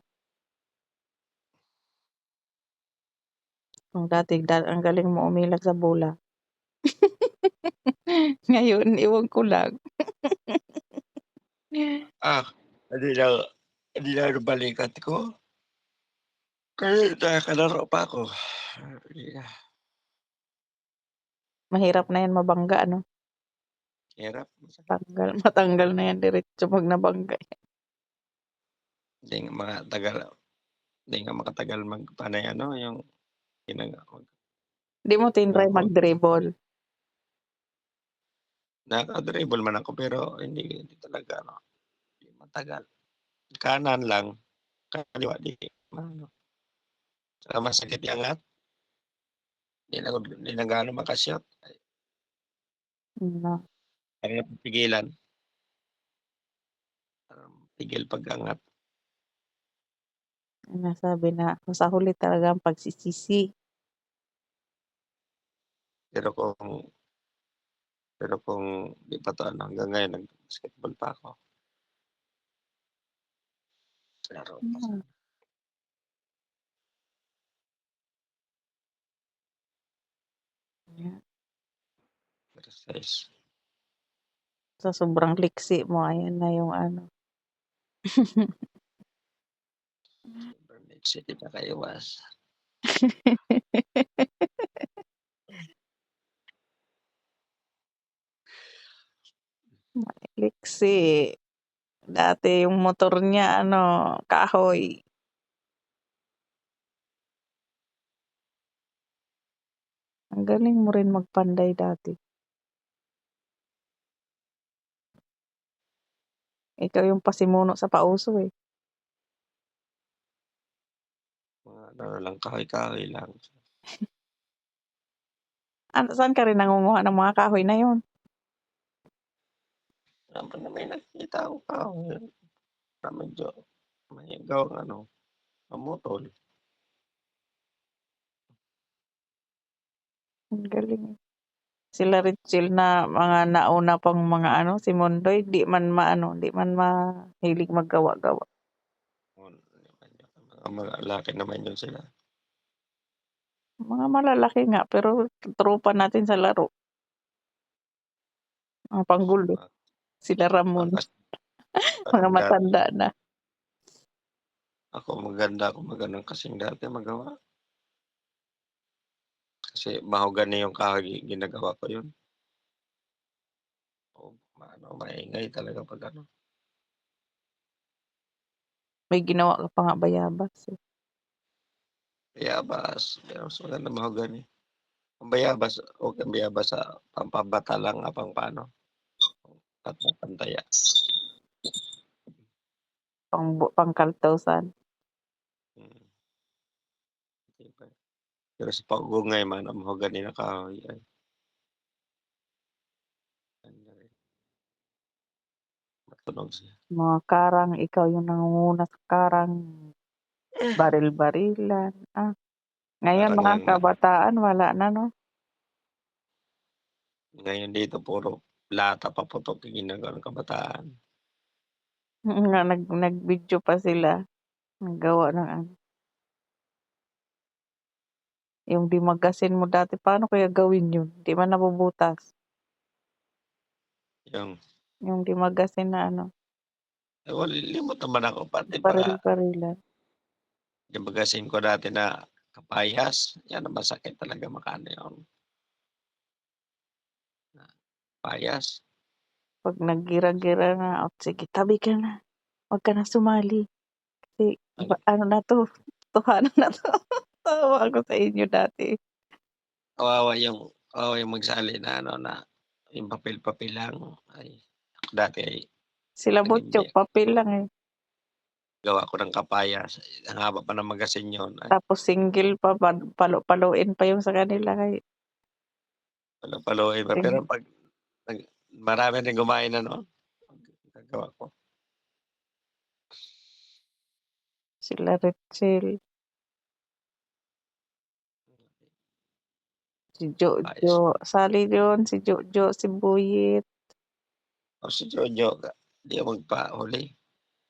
S1: Kung dati ang galing mo umilag sa bola. Ngayon ewan ko lang.
S2: Ah, hindi na hindi na balikat ko. Kasi nakakalaro pa ako. Hindi na,
S1: Mahirap na yan mabangga ano,
S2: hirap, masakit.
S1: matanggal na yan diretso 'pag nabangga.
S2: Hindi nga makatagal hindi nga makatagal magpanay ano, yung
S1: Di mo tinry
S2: ewan ko,
S1: mag-dribble?
S2: nakaka-dribble man ako pero hindi talaga ano, hindi matagal. Kanan lang, kaliwa di maano, tsaka masakit i-angat, hindi na gaano maka-shot,
S1: Na
S2: kaya pigilan, tigil pag-angat.
S1: nasabi na sa huli talaga ang pagsisisi.
S2: Pero kung di pa 'to ano, hanggang ngayon nag-basketball pa ako, laro pa
S1: Hmm,
S2: sana,
S1: yeah.
S2: exercise.
S1: Sa sobrang liksi mo ayan na yung ano.
S2: Sobrang liksi, di makaiwas.
S1: Liksi. Dati yung motor niya ano, kahoy. Ang galing mo rin magpanday dati. Ikaw yung pasimuno sa pauso, eh.
S2: Mga ano lang, kahoy-kahoy lang.
S1: Saan ka rin nangunguha ng mga kahoy na yun?
S2: Siyempre na may nakikita akong kahoy na medyo may gawang ano, pamutol.
S1: Ang galing, eh. Sila Ritchel na mga nauna pang mga ano, si Mondoy di man mahilig maggawa-gawa.
S2: Mga lalaki naman yun sila.
S1: Mga malalaki nga pero tropa natin sa laro. Mga panggulo,
S2: Mga
S1: sila Ramon,
S2: mga
S1: mga
S2: kasing dati.
S1: matanda na.
S2: Ako maganda ako maganon kasing dati magawa. Kasi mahogany yung kahoy ginagawa ko yun. O maingay talaga 'pag ano.
S1: May ginawa ka pa nga bayabas, eh.
S2: Bayabas, pero mas maganda mahogany. Ang bayabas, okey ang bayabas sa pampabata lang apang paano, at pantaya.
S1: Pangkaltasan.
S2: Mm, siyempre. Pero sa pag-uungay man ang mahogany na kahoy ay ano rin, matunog siya.
S1: Mga karang, ikaw yung nangunguna sa karang, baril-barilan. Ngayon
S2: Parang
S1: mga
S2: lang na
S1: kabataan wala na 'no?
S2: ngayon dito puro lata paputok yung ginagawa ng kabataan.
S1: Nga nag-video pa sila, naggawa ng ano, yung 'di magasin mo dati paano kaya gawin yun? 'Di man nabubutas,
S2: Yung
S1: yung 'di magasin na ano,
S2: limot naman ako pati pa
S1: baril-barilan.
S2: yung magasin ko dati na kapayas, yan ang masakit talaga makaano yun, na payas.
S1: 'Pag naggira-gira na, "O sige tabi ka na, 'wag ka na sumali kasi
S2: Ano,
S1: ano na 'to, totohanan na 'to." Tawa ako sa inyo dati.
S2: kawawa yung magsali na ano na yung papel-papel lang ay ako dati ay
S1: Sila
S2: nag-MD
S1: Butchok papel lang, eh,
S2: gawa ko ng kapayas, ang haba pa ng magasin yun ay
S1: tapos single pa, palu-paluin pa yung sa kanila kay
S2: palu-paluin pa pero
S1: sige,
S2: 'pag marami ring kumain ano, nagagawa ko.
S1: sila Retchel, si Jojo,
S2: Ayos.
S1: sali yun si Jojo, si Buyit.
S2: O si Jojo di ako magpahuli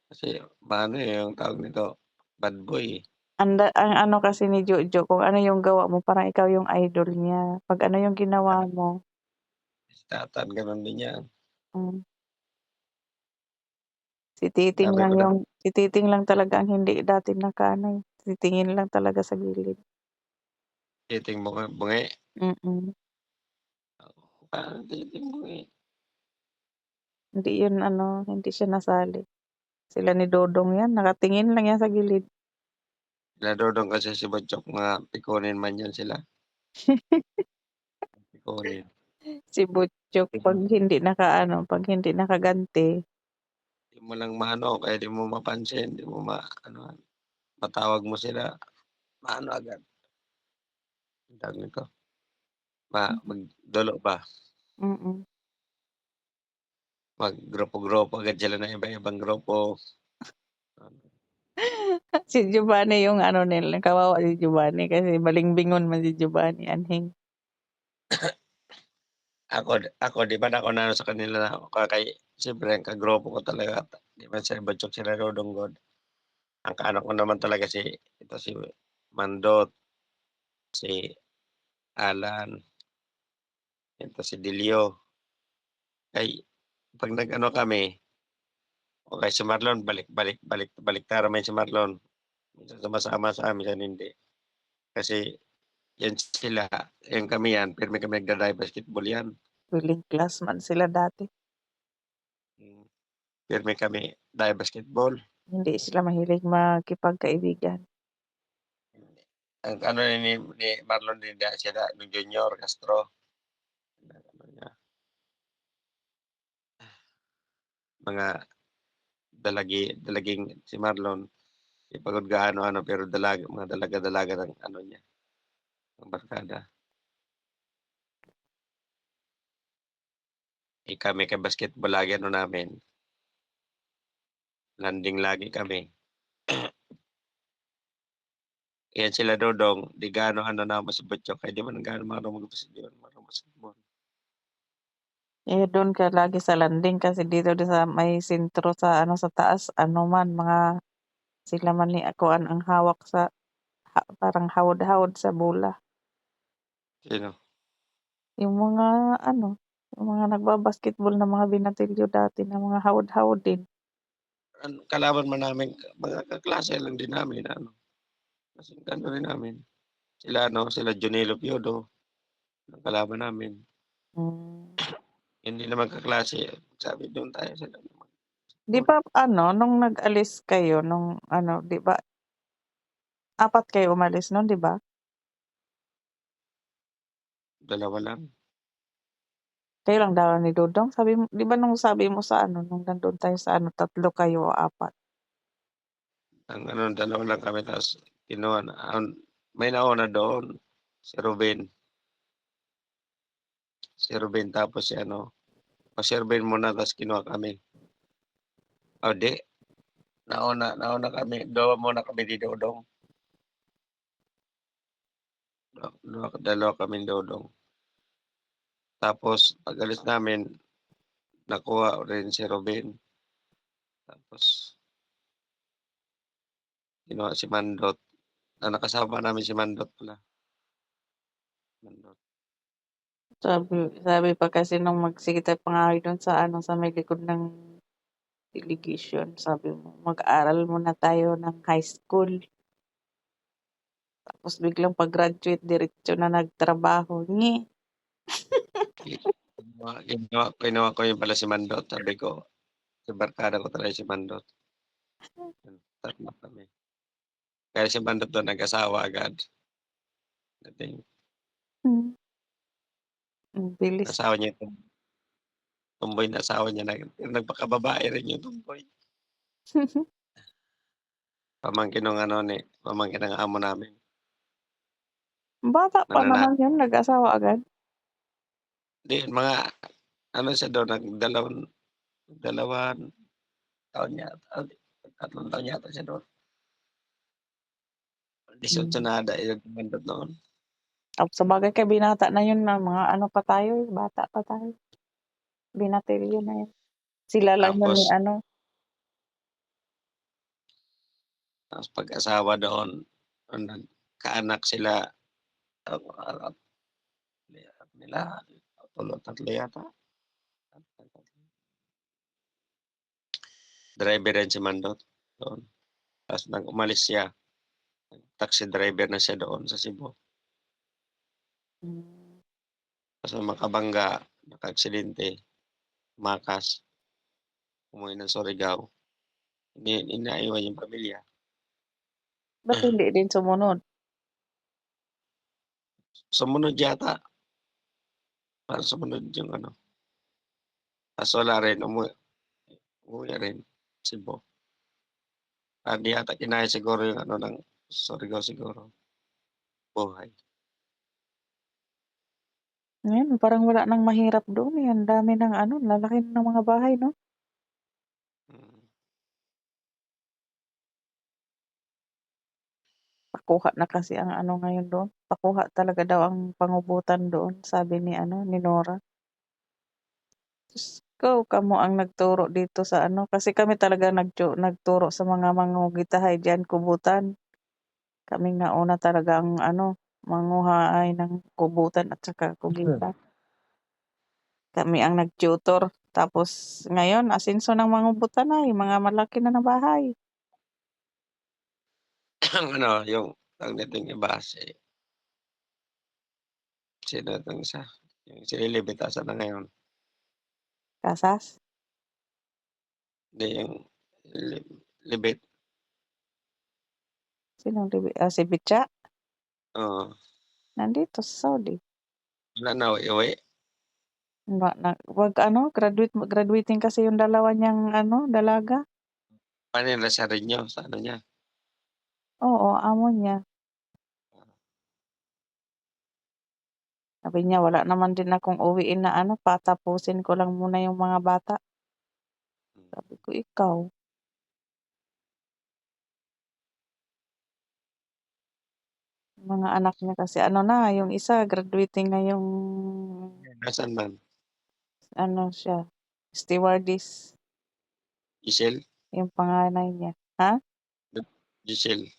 S2: kasi maano, eh, yung tawag nito, bad boy, eh.
S1: Ang ano kasi ni Jojo kung ano yung gawa mo parang ikaw yung idol niya, 'pag ano yung ginawa
S2: Ano,
S1: mo,
S2: si Tatan gano'n din 'yan.
S1: hmm,
S2: Sabi ko na
S1: si Titing lang talaga ang hindi dati nakaano, eh, titingin lang talaga sa gilid.
S2: titing bungi,
S1: Mm,
S2: parang titing bungi.
S1: hindi yun ano, hindi siya nasali. Sila ni Dodong yan nakatingin lang yan sa gilid.
S2: Sila Dodong kasi si Butchok mga pikunin man 'yan sila, pikunin.
S1: Si Butchok
S2: Di mo
S1: 'pag hindi nakaganti,
S2: di mo lang maano kaya di mo mapansin, di mo maanohan, matawag mo sila, maano agad, ang tawag nito, magdulo ba,
S1: mm.
S2: maggrupo-grupo agad sila ng iba-ibang grupo. Ano,
S1: Si Giovanni yung ano nila, kawawa si Giovanni kasi balingbingon man si Giovanni, anhing.
S2: ako di man ako naano sa kanila na kay siyempre ang kagrupo ko talaga di man sila Butchok, sila Dodong God. Ang kaano ko naman talaga si Mandot, si Alan, ito si Delio. Ay 'pag nag-ano kami, o kaya si Marlon baliktaran man si Marlon. Minsan sumasama sa amin, minsan hindi. Kasi yan sila, yan kami yan, pirme kami nagda-dive basketball yan.
S1: Willing class man sila dati,
S2: Hmm, pirme kami dive basketball.
S1: hindi sila mahilig makipagkaibigan.
S2: Ang ano ni Marlon din dahil sila nung Junior Castro, ano niya, mga dalaging si Marlon, di pagod gaano ano pero mga dalaga-dalaga ng ano niya, ng barkada. Eh, kami kay basketball lagi ano namin, landing lagi kami. Yan sila Dodong, di gaano ano na si Butchok, kaya di man gaano marunong mag-basketball.
S1: Eh, dun ka lagi sa landing kasi dito din sa may sentro sa ano, sa taas ano man mga sila man ni kuan ang hawak sa parang hawod-hawod sa bola.
S2: Sino?
S1: Yung mga ano, yung mga nagba-basketball na mga binatilyo dati na mga hawod-hawod din.
S2: Kalaban man namin mga kaklase lang din namin ano, kasing ano rin namin. Sila ano, sila Jonelo Piodo, ang kalaban namin.
S1: Hmm.
S2: Hindi naman kaklase, sabi doon tayo sa
S1: 'Di ba ano nung nag-alis kayo nung ano 'di ba 4 kayo umalis nun 'di ba?
S2: dalawa lang.
S1: Kayo lang dalawa ni Dodong? Sabi mo 'di ba nung sabi mo sa ano nung nandun tayo sa ano 3 kayo o 4?
S2: Ang ano, dalawa lang kami ta's kinuha na may nauna doon, si Ruben. Si Ruben tapos si ano, si Ruben muna ta's kinuha kami. O 'di, nauna kami, muna kami ni Dodong. Dalawa kaming Dodong. Tapos pag-alis namin, nakuha rin si Ruben. Tapos kinuha si Mandot, nakasama namin si Mandot pala, Mandot.
S1: Sabi sabi pa kasi nung magsikita pa nga kayo dun sa ano sa may likod ng delegation, sabi mo mag-aral muna tayo ng high school. Tapos biglang pag-graduate diretso na nagtrabaho, ngi.
S2: Kinuha ko yun pala si Mandot, sabi ko, si barkada ko talaga si Mandot. Tatlo kami. Kaya si Mandot dun nag-asawa agad. Dating
S1: Hmm, ang bilis.
S2: asawa niya yung tomboy na asawa niya nagpakababae rin yung tomboy. Pamangkin nung ano ni pamangkin ng amo namin,
S1: Bata pa
S2: nanganak.
S1: naman yun, nag-asawa agad?
S2: 'Di mga ano siya dun dalawang taon yata, 3 taon yata siya dun. 18
S1: Hmm.
S2: na ata yung Mandot noon.
S1: Sabagay kay binata na yun na mga ano pa tayo, bata pa tayo. Binatilyo na yun. Sila lang yun ni
S2: Tapos
S1: ano,
S2: pag-asawa doon, nagkaanak sila, ah, nila, 3 yata. Driver rin si Mandot doon. Tapos nang umalis siya, taxi driver na siya doon sa Cebu.
S1: hmm,
S2: Kaso makabangga, naka-aksidente, tumakas, umuwi ng Surigao. Inaiwan yung pamilya.
S1: ba't hindi din sumunod?
S2: Sumunod yata, parang sumunod yung ano, kaso wala rin, umuwi rin, Cebu. Di yata kinaya siguro yung ano ng Surigao siguro, buhay.
S1: Ngayon parang wala ng mahirap dun, eh, ang dami ng ano, lalaki ng mga bahay 'no?
S2: Mm.
S1: Pakuha na kasi ang ano ngayon doon, pakuha talaga daw ang pangubutan doon sabi ni ano, ni Nora. Diyos ko, kamo ang nagturo dito sa ano, kasi kami talaga nagturo sa mga mangungugitahay diyan, kubutan. Kaming nauna talaga ang ano, manguhaay ng kubutan at saka kugita. Kami ang nag-tutor. Tapos ngayon asenso ng mangungubutan na, yung mga malaki na na bahay.
S2: Ang ano, yung tawag nito yung iba sino 'tong isa, yung si Lilibet asan na ngayon?
S1: Kasas?
S2: Hindi yung Libet,
S1: Sinong si Bitcha?
S2: oo.
S1: Nandito sa Saudi.
S2: Wala na uwi,
S1: Wag ano, graduating kasi yung dalawa niyang ano, dalaga.
S2: paano nila sa Renyo sa ano niya,
S1: Oo, amo niya. Sabi niya, wala naman din akong uwiin na ano, patapusin ko lang muna yung mga bata. Sabi ko, ikaw, mga anak niya kasi ano na, yung isa graduating na yung
S2: nasaan man?
S1: ano siya, stewardess,
S2: Giselle?
S1: yung panganay niya. Ha?
S2: Giselle?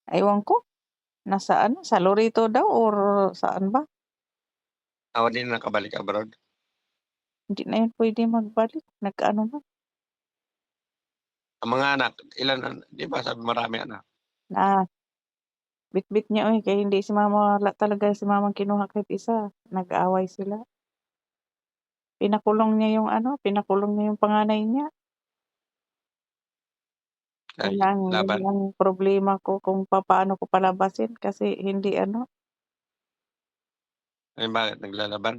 S1: Ewan ko, nasa ano, sa Loreto daw or saan ba?
S2: Di na nakabalik abroad?
S1: Hindi na yun puwede magbalik, nag-ano na,
S2: Ang mga anak, ilan 'di ba sabi marami anak?
S1: na bitbit niya, "Uy, kaya hindi si mama wala talaga si mamang kinuha kahit isa." Nag-away sila. Pinakulong niya yung panganay niya.
S2: Ay,
S1: Yun
S2: laban?
S1: lang problema ko kung papaano ko palabasin kasi hindi ano,
S2: Ay, bakit naglalaban?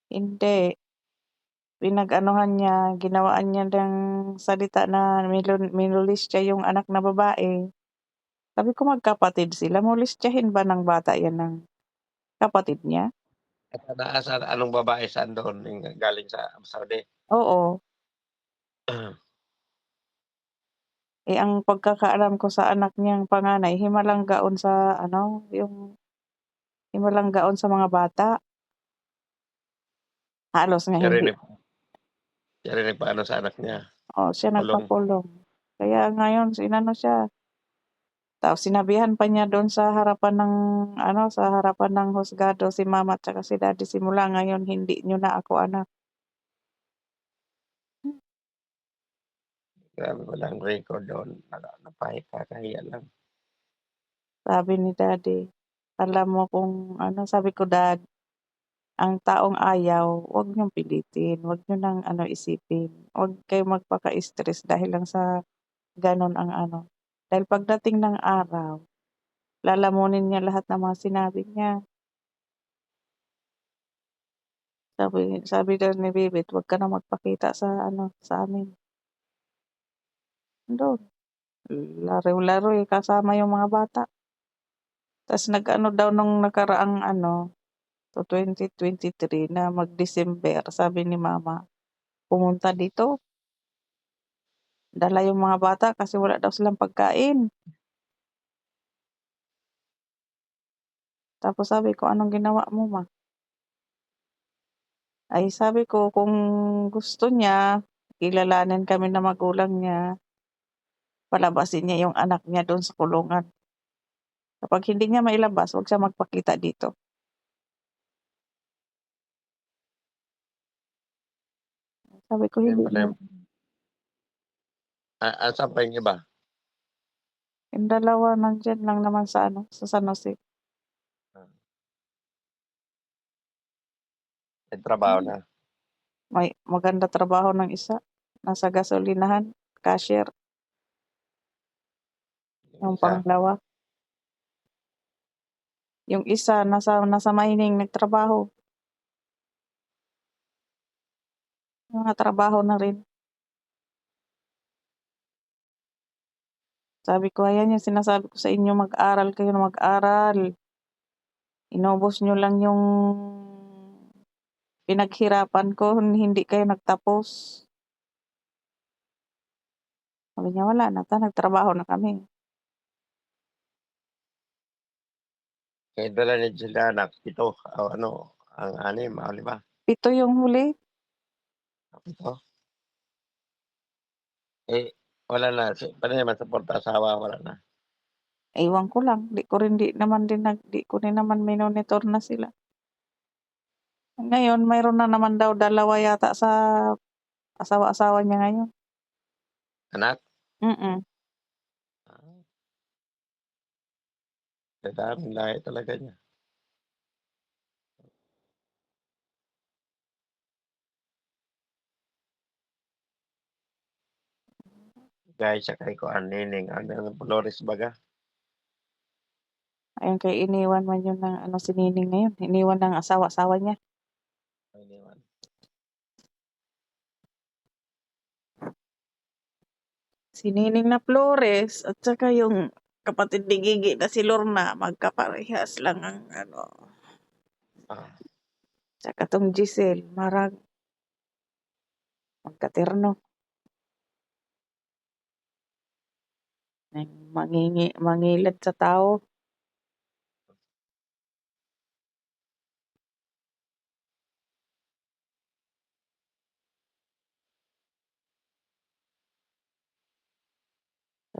S1: hindi. Pinag-anuhan niya, ginawaan niya ng salita na minolestya yung anak na babae. Sabi ko magkapatid sila, molestyahin ba ng bata 'yan ng kapatid niya?
S2: At naasan anong babae saan doon yung galing sa Saudi?
S1: Oo, ang pagkakaalam ko sa anak niyang panganay himalang gaon sa ano, yung himalang gaon sa mga bata. Halos nga
S2: Siya rin
S1: hindi,
S2: siya rin nagpaano sa anak niya,
S1: siya
S2: kulong.
S1: nagpakulong. Kaya ngayon inano siya, tapos sinabihan pa niya do'n sa harapan ng ano, sa harapan ng husgado si mama at saka si daddy, "Simula ngayon hindi niyo na ako anak."
S2: Grabe walang record doon, napakakahiya lang.
S1: Sabi ni daddy, "Alam mo kung ano," sabi ko, "Dad, ang taong ayaw, 'wag niyong pilitin, 'wag niyo ng ano isipin, 'wag kayong magpaka-stress dahil lang sa gano'n ang ano, dahil pagdating ng araw, lalamunin niya lahat ng mga sinabi niya." Sabi sabi daw ni Bibit, "Wag ka na magpakita sa ano, sa amin, do'n, laro-laro, kasama yung mga bata." Ta's nag-ano daw nung nakaraang ano, 2023 na mag-December, sabi ni mama, pumunta dito, dala yung mga bata kasi wala daw silang pagkain. Tapos sabi ko, "Anong ginawa mo, ma?" Ay sabi ko kung gusto niya, kilalanin kami ng magulang niya, palabasin niya yung anak niya dun sa kulungan. Kapag hindi niya mailabas, 'wag siya magpakita dito. Sabi ko,
S2: Ayun
S1: "Hindi
S2: pala
S1: na."
S2: yung asan pa yung iba?
S1: Yung dalawa nandiyan lang naman sa ano, sa San Jose.
S2: Ah, may trabaho na,
S1: May maganda trabaho ng isa, nasa gasolinahan, cashier,
S2: yung
S1: yung
S2: isa.
S1: pangalawa. Yung isa nasa mining nagtrabaho, mga trabaho na rin. Sabi ko, "Ayan yung sinasabi ko sa inyo, mag-aral kayo ng mag-aral. Inubos niyo lang yung pinaghirapan ko, hindi kayo nagtapos." Sabi niya, "Wala na, nagtrabaho na kami."
S2: Eh, dala ni Giselle anak 7 o ano, ang 6 o 5?
S1: 7 yung huli,
S2: 7? Eh, wala na paano naman suporta asawa, wala na?
S1: ewan ko lang, di ko rin naman minonitor na sila. Ngayon mayroon na naman daw dalawa yata sa asawa-asawa niya ngayon.
S2: Anak?
S1: Mm.
S2: Ah, dadaming lahi talaga niya. Gaya siya kay kuan nining ano Flores baga,
S1: Ayun kay iniwan man yun ng ano si Nining ngayon, iniwan ng asawa-asawa niya.
S2: ay iniwan.
S1: Si Nining na Flores at saka yung kapatid ni Gigi na si Lorna, magkaparehas lang ang ano,
S2: Ah,
S1: tsaka 'tong Giselle, marag magkaterno, mangilad sa tao.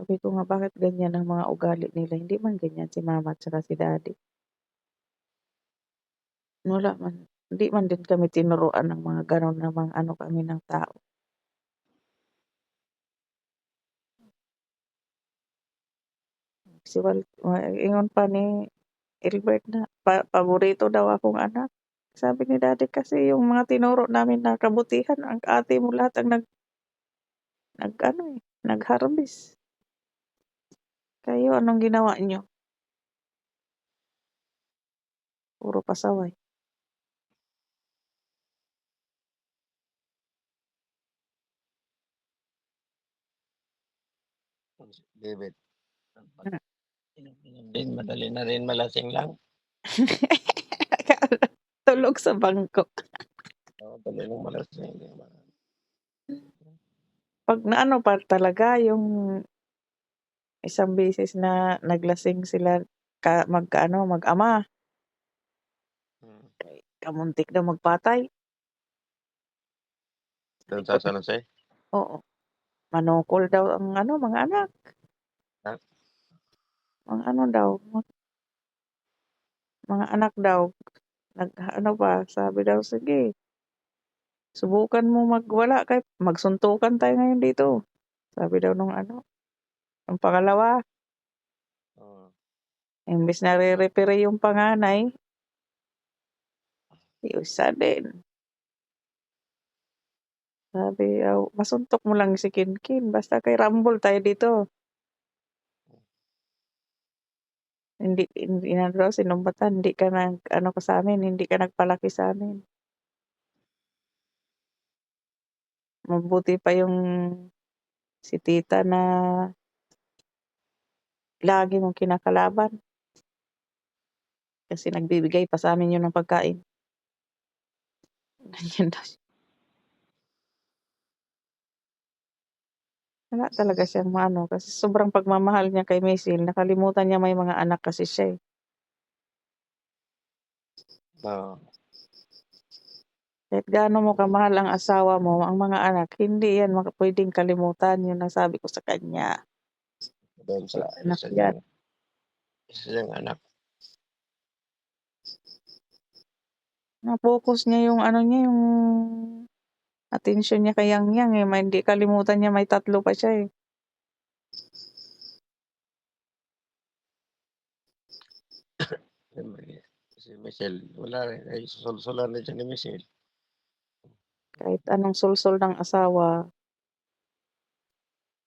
S1: Sabi ko nga, "Bakit ganyan ang mga ugali nila, hindi man ganyan si mama at saka si daddy." Wala man, hindi man din kami tinuruan ng mga gano'n na ano kami ng tao. Si ingon pa ni Albert na paborito daw akong anak. Sabi ni daddy kasi yung mga tinuro namin na kabutihan, ang ate mo lahat ang nag-ano, nagharbis. Kayo anong ginawa niyo? Puro pasaway.
S2: David,
S1: Hmm.
S2: inom-inom din, madali na rin malasing lang.
S1: Tulog sa bangko.
S2: Oo, madali lang malasing, 'di ba?
S1: 'Pag naano pa talaga yung isang beses na naglasing sila magkaano, mag-ama,
S2: Hmm,
S1: kamuntik daw magpatay. Sabi
S2: doon
S1: ko
S2: sa San Jose?
S1: oo, manukol daw ang ano, mga anak,
S2: Ah,
S1: mga ano daw, mga anak daw, nag-ano pa, sabi daw, "Sige, subukan mo magwala kahit magsuntukan tayo ngayon dito." Sabi daw nung ano, nung pangalawa,
S2: oo.
S1: imbes na re-referee yung panganay, yung isa din. Sabi daw, "Masuntok mo lang si Kinkin basta kay Rumble tayo dito." Hindi na daw sinumbatan, "Hindi ka nag-ano ka sa'min, hindi ka nagpalaki sa'min." Mabuti pa yung si tita na lagi mong kinakalaban kasi nagbibigay pa sa'min yun ng pagkain. Ganyan daw siya. Wala talaga siyang maano kasi sobrang pagmamahal niya kay Maisel, nakalimutan niya may mga anak kasi siya, eh.
S2: Oo,
S1: Kahit gaano mo kamahal ang asawa mo, ang mga anak hindi yan puwedeng kalimutan, yun ang sabi ko sa kanya.
S2: doon sa
S1: Eh, anak yan.
S2: isa niyang anak.
S1: Na-focus niya yung ano niya, yung atensyon niya kay Yang Yang, eh, hindi kalimutan niya may 3 pa siya, eh.
S2: Siyempre si Michelle wala rin, ay susul-sulan din siya ni Michelle.
S1: Kahit anong sulsol ng asawa,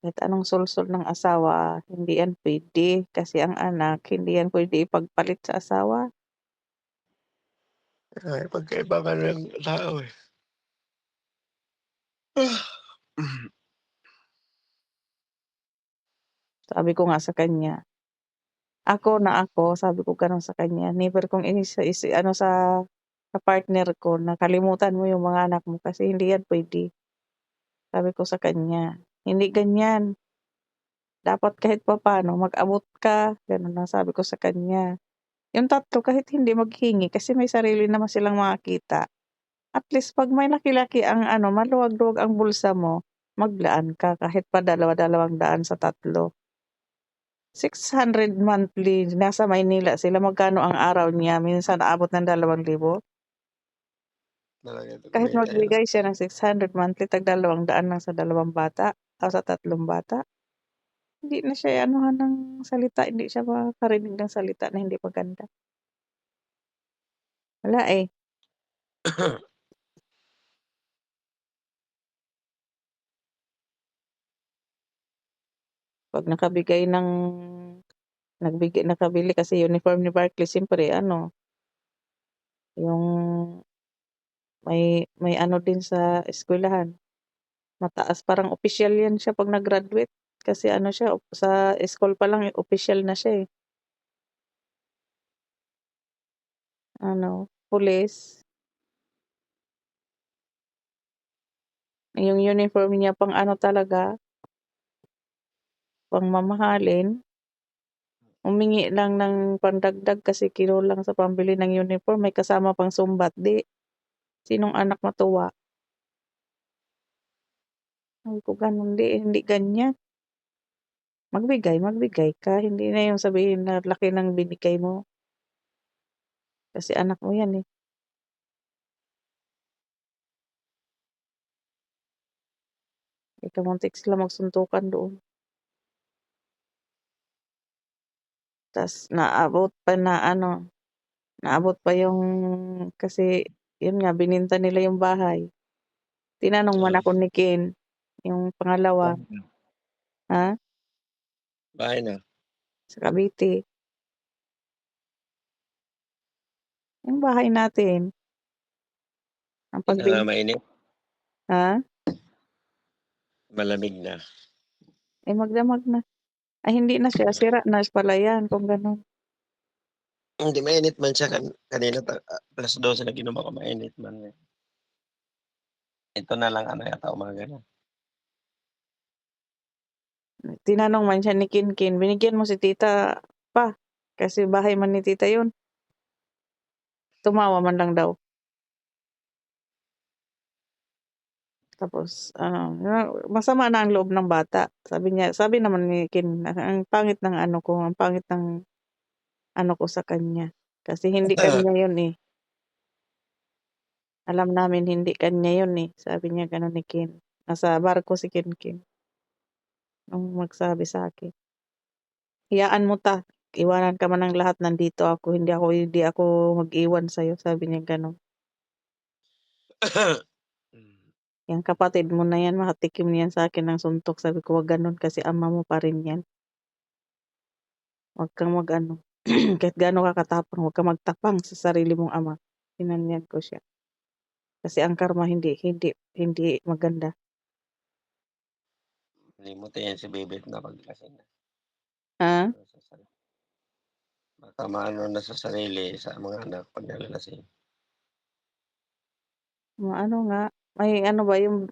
S1: kahit anong sulsol ng asawa, hindi yan puwede kasi ang anak hindi yan puwede ipagpalit sa asawa.
S2: Ay, pagkaiba ka ng tao, eh.
S1: Sabi ko nga sa kanya, ako, sabi ko gano'n sa kanya, never kong ano sa partner ko na kalimutan mo yung mga anak mo kasi hindi yan puwede. Sabi ko sa kanya, "Hindi ganyan, dapat kahit papaano mag-abot ka." Gano'n ang sabi ko sa kanya. Yung 3 kahit hindi maghingi kasi may sarili naman silang mga kita. At least 'pag may laki-laki ang ano, maluwag-luwag ang bulsa mo, maglaan ka kahit pa dalawa-dalawang daan sa 3. 600 monthly, nasa Maynila sila, magkano ang araw niya, minsan aabot ng 2,000.
S2: Talaga
S1: Kahit
S2: kumita yan.
S1: magbigay siya ng 600 monthly, tag 200 lang sa 2 bata o sa 3 bata, hindi na siya anuhan ng salita, hindi siya makakarinig ng salita na hindi maganda. Wala, eh. 'Pag nakabili kasi uniform ni Barkley siyempre ano, yung may ano din sa eskuwelahan, mataas parang opisyal 'yan siya 'pag nag-graduate. Kasi ano siya, sa school pa lang opisyal na siya, eh, ano, pulis. Yung uniform niya pang ano talaga, pang mamahalin. Humingi lang ng pandagdag kasi kinulang sa pambili ng uniform, may kasama pang sumbat, 'di sinong anak matuwa? Sabi ko gano'n, hindi ganyan. Magbigay ka, hindi na yung sabihin na laki ng binigay mo. Kasi anak mo yan, eh. Kamuntik sila magsuntukan doon. Tas naabot pa yung kasi yun nga bininta nila yung bahay. Tinanong man
S2: Oo,
S1: ako ni Ken, yung pangalawa,
S2: bahay na,
S1: ha,
S2: bahay na.
S1: sa Cavite, yung bahay natin, ang
S2: 'Di na nga
S1: pagbin
S2: mainit,
S1: ha?
S2: malamig na.
S1: Magdamag na. Ay hindi na siya, sira na pala yan kung gano'n.
S2: Hindi mainit man siya kanina 12:00 nag-inom ako mainit man, eh. Ito na lang ano yata umaga na.
S1: Tinanong man siya ni Kinkin, "Binigyan mo si tita pa, kasi bahay man ni tita yun." Tumawa man lang daw. Tapos masama na ang loob ng bata. Sabi naman ni Kin, ang pangit ng ano ko, ang pangit ng ano ko sa kanya. Kasi hindi kanya yun, eh. Alam namin hindi kanya yun, eh. Sabi niya gano'n ni Kin. Nasa barko si Kinkin nung magsabi sa'kin. "Hayaan mo 'ta, iwanan ka man ng lahat nandito ako, hindi ako mag-iwan sa'yo." Sabi niya gano'n.
S2: Hmm,
S1: "Yang kapatid mo na yan makatikim niyan sa'kin ng suntok." Sabi ko, "Wag gano'n kasi ama mo pa rin yan. Wag kang mag-ano, kahit gaano ka katapang, wag kang magtapang sa sarili mong ama." Pinanyag ko siya. Kasi ang karma hindi maganda.
S2: limot yan si Bebet na 'pag lasing na.
S1: Ha?
S2: Ano sa sari baka maano na sa sarili, sa mga anak 'pag nalalasing.
S1: Ano nga, may ano ba yung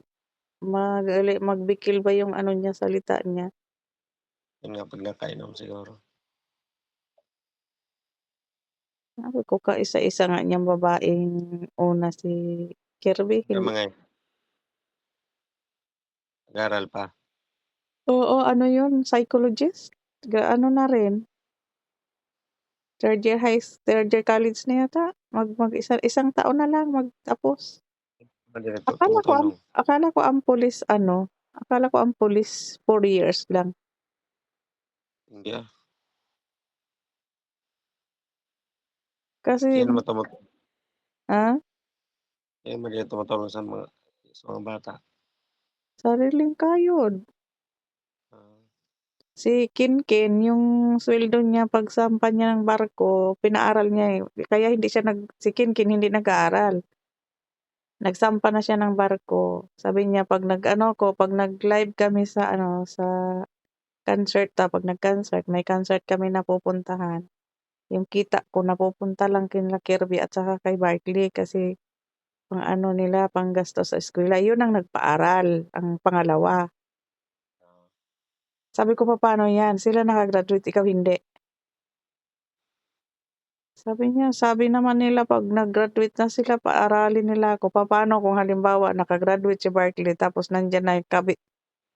S1: magbikil ba yung ano niya, salita niya.
S2: Yun nga 'pag nakainom siguro.
S1: Sabi ko kaisa-isa nga niyang babaeng una si Kirby,
S2: Yung
S1: hindi
S2: mga nag-aaral pa,
S1: oo, ano yun, psychologist? Ano na rin, third year college na yata. Isang taon na lang magtapos.
S2: madiretso tumutulong.
S1: Akala ko ang pulis 4 years lang.
S2: Hindi,
S1: Kasi
S2: yan naman
S1: ah,
S2: yan naman din tumutulong sa mga bata.
S1: sariling kayod.
S2: Ah,
S1: Si Kinkin yung sweldo niya pagsampa niya ng barko, pinaaral niya, eh. Kaya hindi siya si Kinkin hindi nag-aaral. Nagsampa na siya ng barko. Sabi niya 'pag nag-live kami sa sa concert, 'pag nag-concert, may concert kami na pupuntahan. Yung kita ko napupunta lang kina Kirby at saka kay Barkley kasi pang-ano nila, panggastos sa eskuwela. Yun ang nagpaaral, ang pangalawa. Sabi ko, "Papaano yan? Sila naka-graduate, ikaw hindi." Sabi niya, sabi naman nila 'pag nag-graduate na sila paaralin nila ako. Papaano kung halimbawa naka-graduate si Barkley tapos nandiyan na yung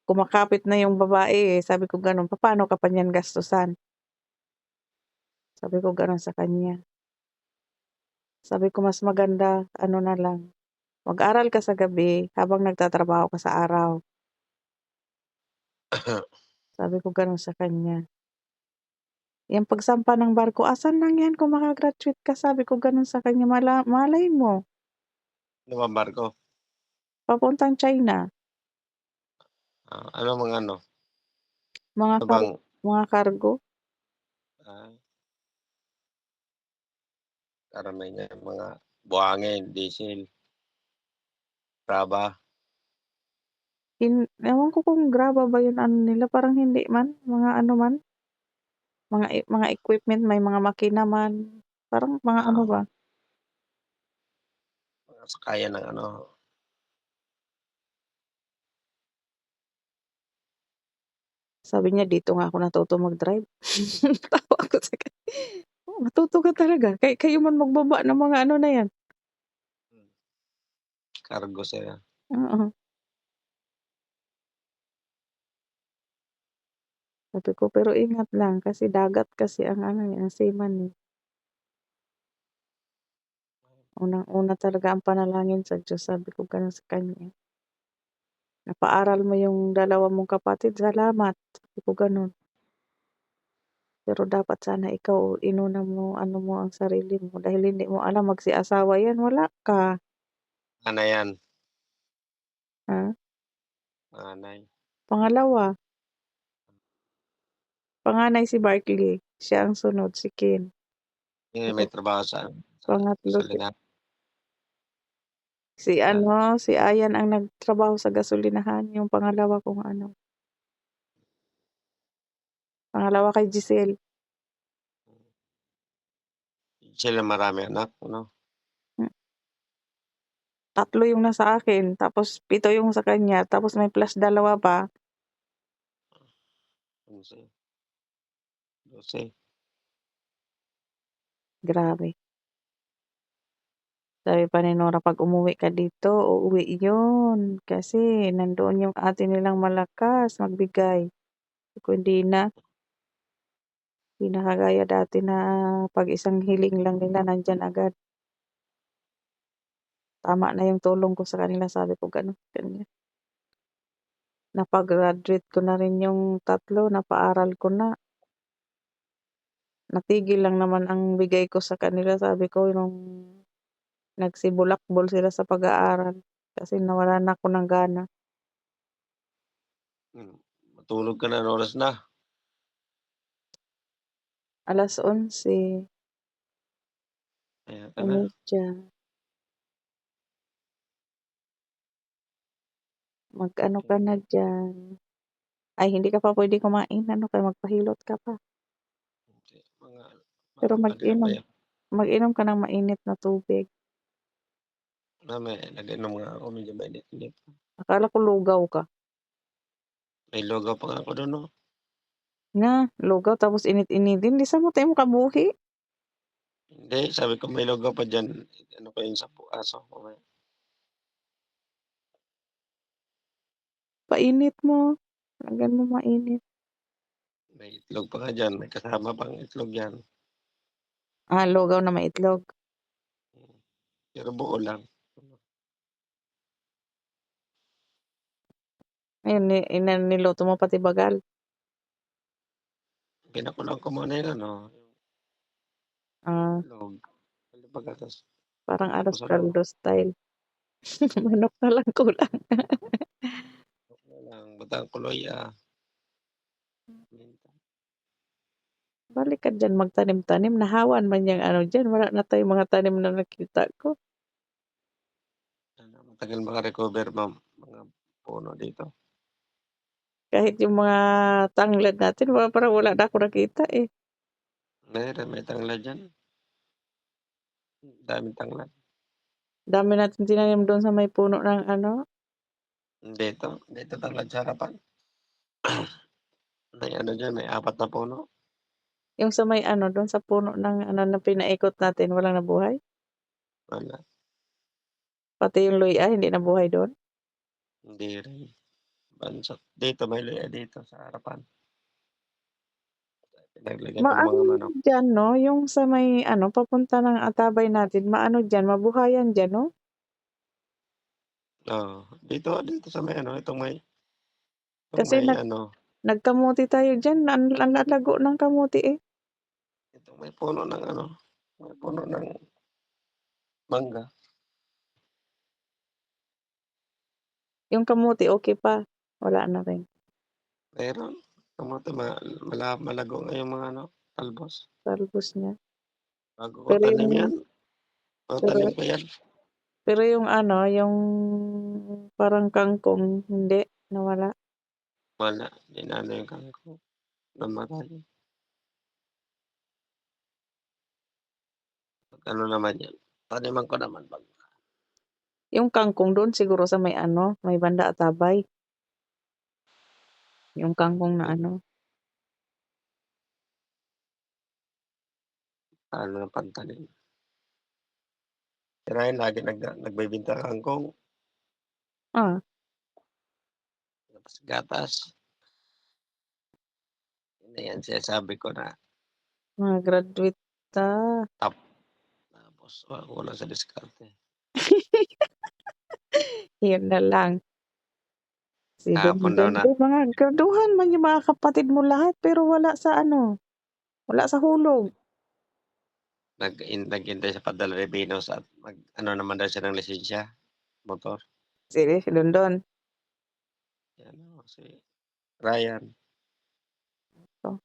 S1: kumakapit na yung babae, eh. Sabi ko gano'n, "Papaano ka pa niyan gastusan?" Sabi ko gano'n sa kanya. Sabi ko, "Mas maganda ano na lang, mag-aral ka sa gabi habang nagtatrabaho ka sa araw." Sabi ko gano'n sa kanya. "Yang pagsampa ng barko, asan lang yan kung maka-graduate ka?" Sabi ko gano'n sa kanya, malay mo
S2: lumang barko,
S1: papuntang China,
S2: ano mga ano,
S1: mga
S2: ano bang,
S1: mga cargo.
S2: ah, karamihan niyang mga buhangin, diesel, graba,
S1: Ewan ko kung graba ba yun ano nila, parang hindi man, mga ano man, mga equipment, may mga makina man, parang mga ano
S2: ah,
S1: ba,
S2: mga sakayan ng ano,
S1: sabi niya dito nga ako natuto mag-drive. Natawa ako sa kanya, "Oh, matuto ka talaga, kayo man magbaba ng mga ano na yan."
S2: cargo sila.
S1: Oo, Sabi ko, "Pero ingat lang kasi dagat kasi ang ano, eh, ang seaman, eh." Unang-una talaga ang panalangin sa Diyos, sabi ko gano'n sa kanya. "Napaaral mo yung dalawa mong kapatid, salamat." Sabi ko gano'n. "Pero dapat sana ikaw inuna mo ano mo ang sarili mo dahil hindi mo alam magsi-asawa 'yan, wala ka."
S2: Ano 'yan,
S1: Ha?
S2: panganay.
S1: Pangalawa, panganay si Barkley, siya ang sunod si Ken,
S2: Yun
S1: tapos
S2: may trabaho sa
S1: pangatlo
S2: gasolinahan.
S1: si ano, si Ayan ang nagtrabaho sa gasolinahan, yung pangalawa kong ano, pangalawa kay Giselle.
S2: Sila marami anak ano?
S1: Hmm, 3 yung nasa akin, tapos 7 yung sa kanya, tapos may plus dalawa pa,
S2: 11, 12.
S1: grabe. Sabi pa ni Nora, "'Pag umuwi ka dito, uuwi yun, kasi nandoon yung ate nilang malakas magbigay." Sabi ko, hindi na kagaya dati na 'pag isang hiling lang nila nandiyan agad. Tama na yung tulong ko sa kanila, sabi ko gano'n sa kanya. Napa-graduate ko na rin yung 3, napaaral ko na. Natigil lang naman ang bigay ko sa kanila, sabi ko nung nagsibol-akbol sila sa pag-aaral kasi nawalan na ako ng gana.
S2: Matulog ka na, anong oras na?
S1: 11:00,
S2: Kaya ka na,
S1: 11:30. Mag-ano ka na diyan. Ay hindi ka pa puwede kumain ano, kaya magpahilot ka pa.
S2: hindi mga
S1: Pero
S2: ano na ba yan,
S1: mag-inom ka ng mainit na tubig.
S2: mamaya nag-inom nga ako medyo mainit-init.
S1: Akala ko lugaw ka.
S2: May logaw pa nga ako dun 'no,
S1: Nga, lugaw tapos init-initin, 'di sa mo tayo kabuhi.
S2: hindi sabi ko may logaw pa diyan, ano ko yun sa aso mamaya.
S1: Painit mo, lagyan mo mainit.
S2: May itlog pa nga diyan, may kasama pang itlog yan,
S1: Lugaw na may itlog.
S2: pero buo lang.
S1: Ayun niluto mo pati bagal.
S2: Pinakuloan ko muna yun ano,
S1: Ah,
S2: itlog, pagkatas
S1: parang
S2: lagyan ko
S1: arroz
S2: sa loob,
S1: caldo style. Manok na lang kulang.
S2: okey lang butang kuloy, minta.
S1: Balik ka diyan magtanim-tanim, nahawan man yang ano diyan, wala na tayong mga tanim na nakita ko.
S2: Ano matagal maka-recover mga puno dito.
S1: Kahit yung mga tanglad natin parang wala na ako nakita, eh.
S2: Meron, may tanglad diyan, daming tanglad.
S1: Dami nating tinanim dun sa may puno ng ano,
S2: Dito tanglad sa harapan, may ano diyan, may 4 na puno,
S1: yung sa may ano, dun sa puno ng ano na pinaikot natin walang nabuhay?
S2: wala,
S1: Pati yung luya hindi nabuhay dun?
S2: hindi rin. Bansot dito may luya dito sa harapan, pinaglagyan ko ng
S1: Maano
S2: mga
S1: yan
S2: manok.
S1: diyan 'no, yung sa may ano, papunta ng Atabay natin maano diyan, mabuhayan diyan 'no?
S2: Oo, dito sa may ano, itong
S1: Kasi
S2: may ano,
S1: nagkamote tayo diyan, ang lalago ng kamote, eh.
S2: itong may puno ng ano, may puno ng mangga,
S1: Yung kamote okey pa, wala na rin,
S2: meron. Kamote malago nga yung mga ano, talbos.
S1: talbos niya.
S2: Bago ko
S1: Pero
S2: tanim yan,
S1: yung
S2: bago tanim
S1: pero
S2: ko yan,
S1: pero yung ano, yung parang kangkong hindi, nawala.
S2: wala, inano yung kangkong, namatay. Ano naman yan, taniman ko naman 'pag
S1: Yung kangkong dun siguro sa may ano, may banda Atabay, yung kangkong na ano,
S2: ano ng pantanim. Si Ryan lagi nagbebenta ng kangkong,
S1: ah,
S2: tapos gatas, Ayan sinasabi ko na
S1: Mga graduate ka.
S2: top, tapos kulang sa diskarte.
S1: Yun na lang. Si
S2: Kahapon daw
S1: Dondon,
S2: na
S1: mga graduhan man yung mga kapatid mo lahat pero wala sa ano, wala sa hulog.
S2: naghintay sa padala ni Venus at mag-ano naman daw siya ng lisensya, motor.
S1: Si Dondon.
S2: Yan si Ryan,
S1: So,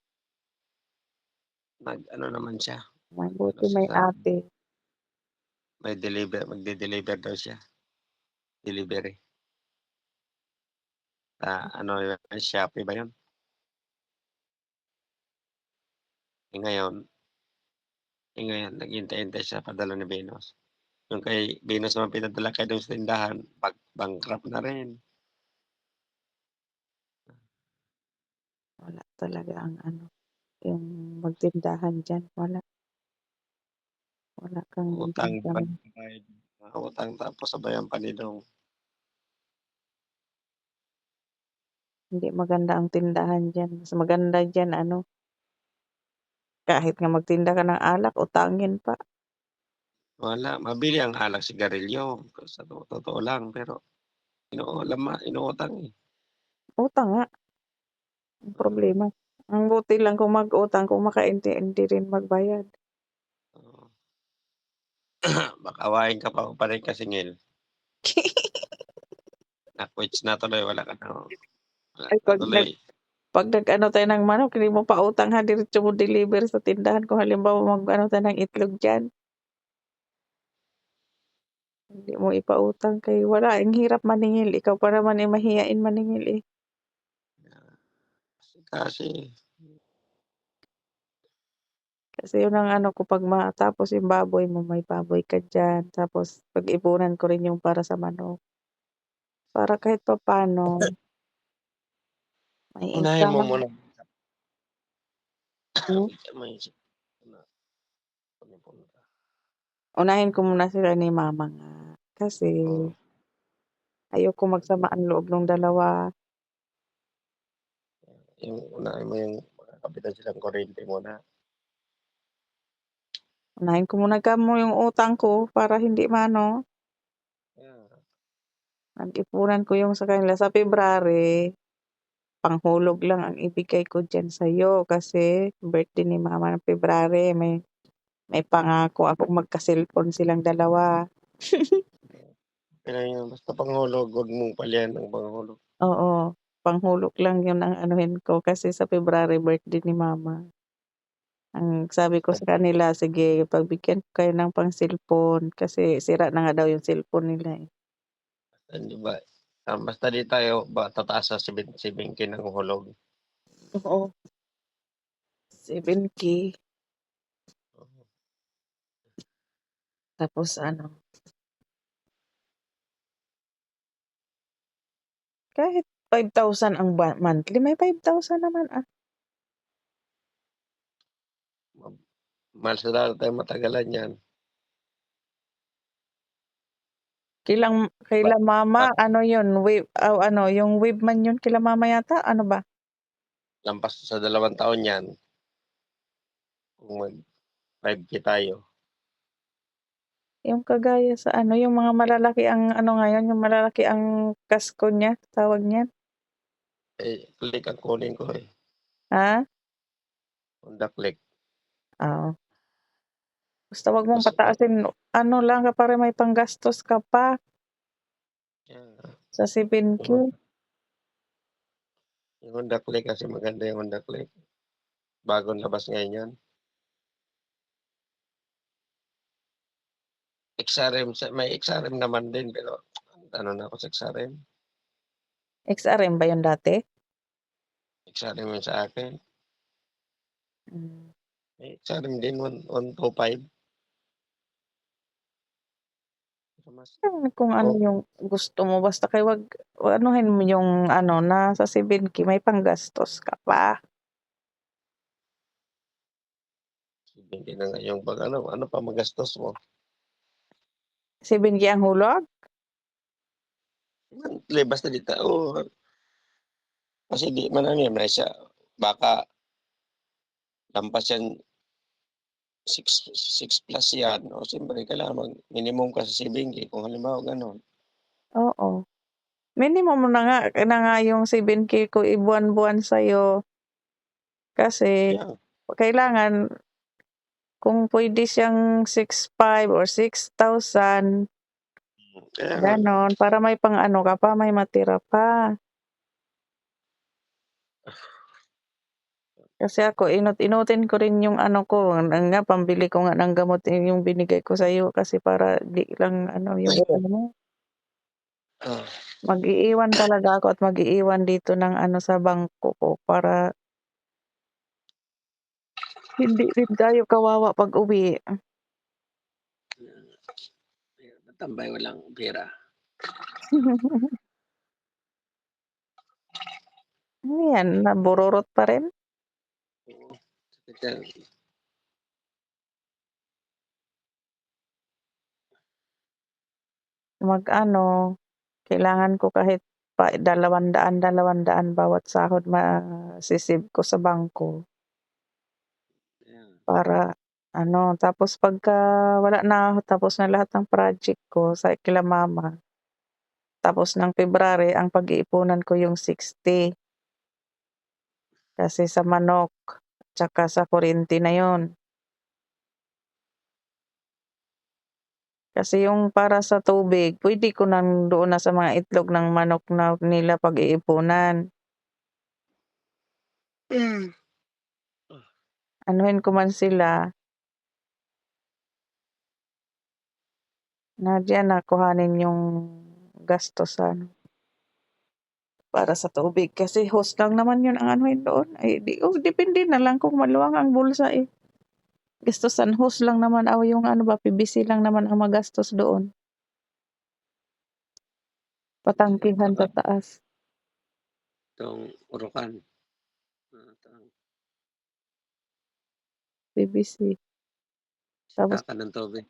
S2: nag-ano naman siya, ano
S1: mabuti
S2: siya
S1: may
S2: sa
S1: ate.
S2: magde-deliver daw siya, delivery. Ano yun, Shopee ba yun? Ngayon naghihintay-hintay siya padala ni Venus. Yung kay Venus naman pinadala kay dun sa tindahan, bankrupt na rin.
S1: Wala talaga ang ano, yung magtindahan diyan, wala. Wala kang
S2: Utang pa,
S1: masasabi.
S2: utang tapos sabayan pa ni Dong.
S1: Hindi maganda ang tindahan diyan. Mas maganda diyan ano, kahit nga magtinda ka ng alak, utangin pa.
S2: Wala, mabili ang alak, sigarilyo, sa totoo lang, pero inuutang, eh.
S1: Utang nga, ang
S2: Oo,
S1: problema. Ang buti lang kung mag-utang, kung makaintindi rin magbayad.
S2: oo. Baka awayin ka pa pa rin kasingil, na-quits na tuloy, wala
S1: Ay
S2: na tuloy.
S1: 'pag nag-ano tayo ng manok, hindi mo pa utang ha, diretso mo deliver sa tindahan. Kung halimbawa mag-ano tayo ng itlog diyan, hindi mo ipautang kay wala, ang hirap maningil. Ikaw pa naman, eh, mahiyain maningil, eh.
S2: Kasi
S1: Kasi yun ang ano ko 'pag matapos yung baboy mo, may baboy ka diyan, tapos pag-ipunan ko rin yung para sa manok. Para kahit papaano may
S2: unahin mo
S1: income.
S2: muna
S1: Hmm,
S2: may na pupunta.
S1: unahin ko muna sila ni mama nga, kasi
S2: Oo,
S1: ayoko magsama ang loob nung dalawa.
S2: yung unahin mo yung makakapitan silang kuryente muna.
S1: Unahin ko muna kamo yung utang ko para hindi maano,
S2: Yeah,
S1: nag-ipunan ko yung sa kanila sa February, panghulog lang ang ibigay ko diyan sa'yo kasi birthday ni mama ng February, may pangako akong magka-cellphone silang dalawa.
S2: kailangan yun basta panghulog, 'wag mong palyan ang panghulog.
S1: Oo, panghulog lang yun ang anuhin ko kasi sa February birthday ni mama. Ang sabi ko sa kanila, sige pagbigyan ko kayo ng pang-cellphone kasi sira na nga daw yung cellphone nila, eh.
S2: Di ba, basta di tayo tataas sa 7K ng hulog.
S1: Oo, 7K tapos ano, kahit 5,000 ang monthly, may 5,000 naman, ah.
S2: Mahal sa darating tayo matagalan yan. Ba't
S1: Kila mama
S2: ba't
S1: ano yun, ano yung wave man yun kila mama yata, ano ba?
S2: lampas sa 2 taon yan, kung mag 5K tayo,
S1: Yung kagaya sa ano, yung mga malalaki ang ano ngayon, yung malalaki ang kasko niya, tawag niyan,
S2: click ang kunin ko, eh,
S1: ha?
S2: Honda Click.
S1: Oo. Basta wag mong
S2: Tapos
S1: pataasin, ano lang ka para may panggastos ka pa
S2: yeah,
S1: sa 7K.
S2: yung yung Honda Click kasi maganda yung Honda Click, bagong labas ngayon yan. XRM may XRM naman din pero ano na ako sa XRM,
S1: XRM ba yun dati?
S2: XRM yung sa akin.
S1: Hmm.
S2: May XRM din 125. Mas
S1: Kung ano
S2: oh,
S1: yung gusto mo basta kay wag anuhin mo yung ano, nasa 7K may panggastos ka pa.
S2: hindi na nga yung 'pag ano pa magastos mo.
S1: 7K ang hulog?
S2: Monthly basta di kasi di man ano yan, may siya baka lampas yan 6 plus yan, o siyempre kailangan mag-minimum ka sa saving kung halimbawa gano'n.
S1: Oo. Minimum na nga yung 7K ko buwan-buwan sa'yo. Kasi
S2: Yeah,
S1: kailangan kung puwede siyang 6,500 or 6,000
S2: kaya nga.
S1: gano'n, para may pang-ano ka pa, may matira pa. Kasi ako inut-inutin ko rin yung ano ko, nga pambili ko nga ng gamot yung binigay ko sa'yo kasi para di lang ano yung ano mo,
S2: Ah,
S1: mag-iiwan talaga ako at mag-iiwan dito ng ano sa bangko ko para hindi rin tayo kawawa pag-uwi.
S2: tambay walang pera.
S1: Ano yan, nabururot pa rin?
S2: Oo, sakit yan.
S1: Mag-ano, kailangan ko kahit pa 200 bawat sahod mase-save ko sa bangko
S2: Ayan,
S1: para ano, tapos pagka wala na, tapos na lahat ng project ko sa kila mama, tapos ng February ang pag-iipunan ko yung 60 kasi sa manok tsaka sa kuryente na yon. Kasi yung para sa tubig, puwede ko doon na sa mga itlog ng manok na nila pag-iipunan.
S2: hmm.
S1: Anuhin ko man sila na diyan na kuhanin yung gastusan para sa tubig kasi hose lang naman yun ang anuhin doon. Ay di depende na lang kung maluwang ang bulsa, eh. Gastusan hose lang naman yung ano ba, PVC lang naman ang magastos doon, patangkihan
S2: Saka
S1: sa taas,
S2: itong urukan,
S1: PVC. Tapos
S2: sitakan ng tubig.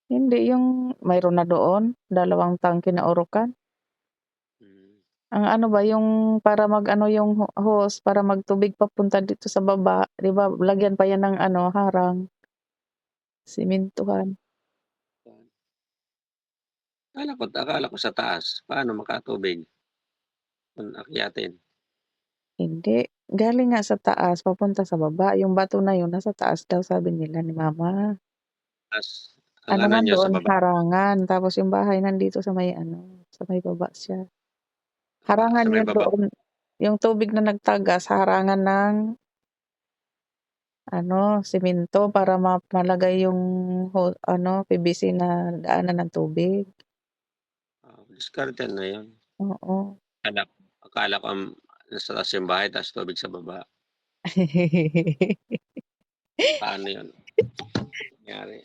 S1: hindi yung mayroon na doon, 2 tangke na urukan.
S2: Hmm,
S1: Ang ano ba yung para mag-ano yung hose para magtubig papunta dito sa baba, 'di ba lagyan pa yan ng ano, harang, sementuhan.
S2: yan. Akala ko sa taas, paano makatubig kung akyatin?
S1: Hindi, galing nga sa taas papunta sa baba, yung bato na yun nasa taas daw sabi nila ni mama.
S2: Ta's ang
S1: Ano
S2: ano
S1: nga
S2: niyo sa
S1: doon
S2: baba,
S1: harangan, tapos yung bahay nandito sa may ano, sa may baba siya.
S2: sa
S1: Harangan
S2: may
S1: yun
S2: baba,
S1: doon, yung tubig na nagtagas harangan ng ano, semento para malagay yung ano, PVC na daanan ng tubig.
S2: diskartehan na yun.
S1: Oo.
S2: Akala akala ko nasa taas yung bahay ta's tubig sa baba, paano yun nangyari?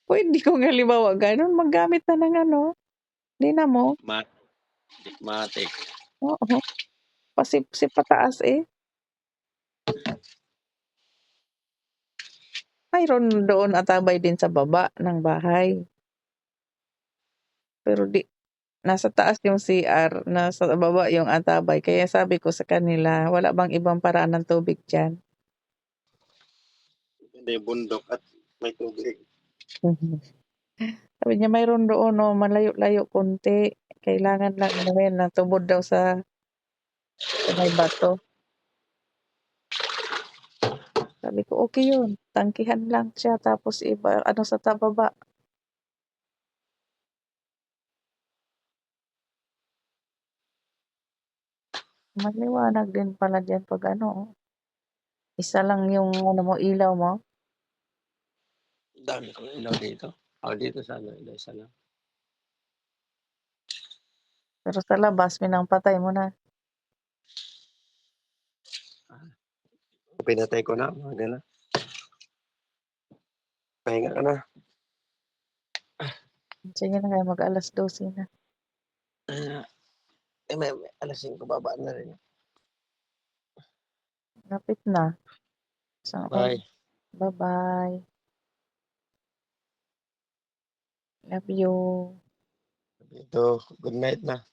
S1: Puwede kung halimbawa gano'n maggamit na ng ano, dinamo,
S2: Ma matik,
S1: oo, pasipsip pataas, eh. Mayroon doon atabay din sa baba ng bahay, pero nasa taas yung CR, nasa baba yung atabay kaya sabi ko sa kanila, "Wala bang ibang paraan ng tubig diyan?"
S2: hindi bundok at may tubig.
S1: Mhm. Sabi niya, "Mayroon doon, oh, malayo-layo konti, kailangan lang anuhin na tubod daw sa may bato." Sabi ko, "Okey yun, tangkihan lang siya tapos iba ano sa baba." Maliwanag din pala diyan 'pag ano, oh, isa lang yung ano mo, ilaw mo,
S2: Ang dami kong ilaw dito. Dito sana isa lang.
S1: pero sa labas pinang-patay mo na.
S2: Ah, pinatay ko na, mga gano'n. Pahinga ka na.
S1: Sige na kaya mag-alas-12 na,
S2: Ah, may 5:00 babaan na rin.
S1: lapit na, isang
S2: Bye.
S1: Ba-bye, love you.
S2: Ito, good night na.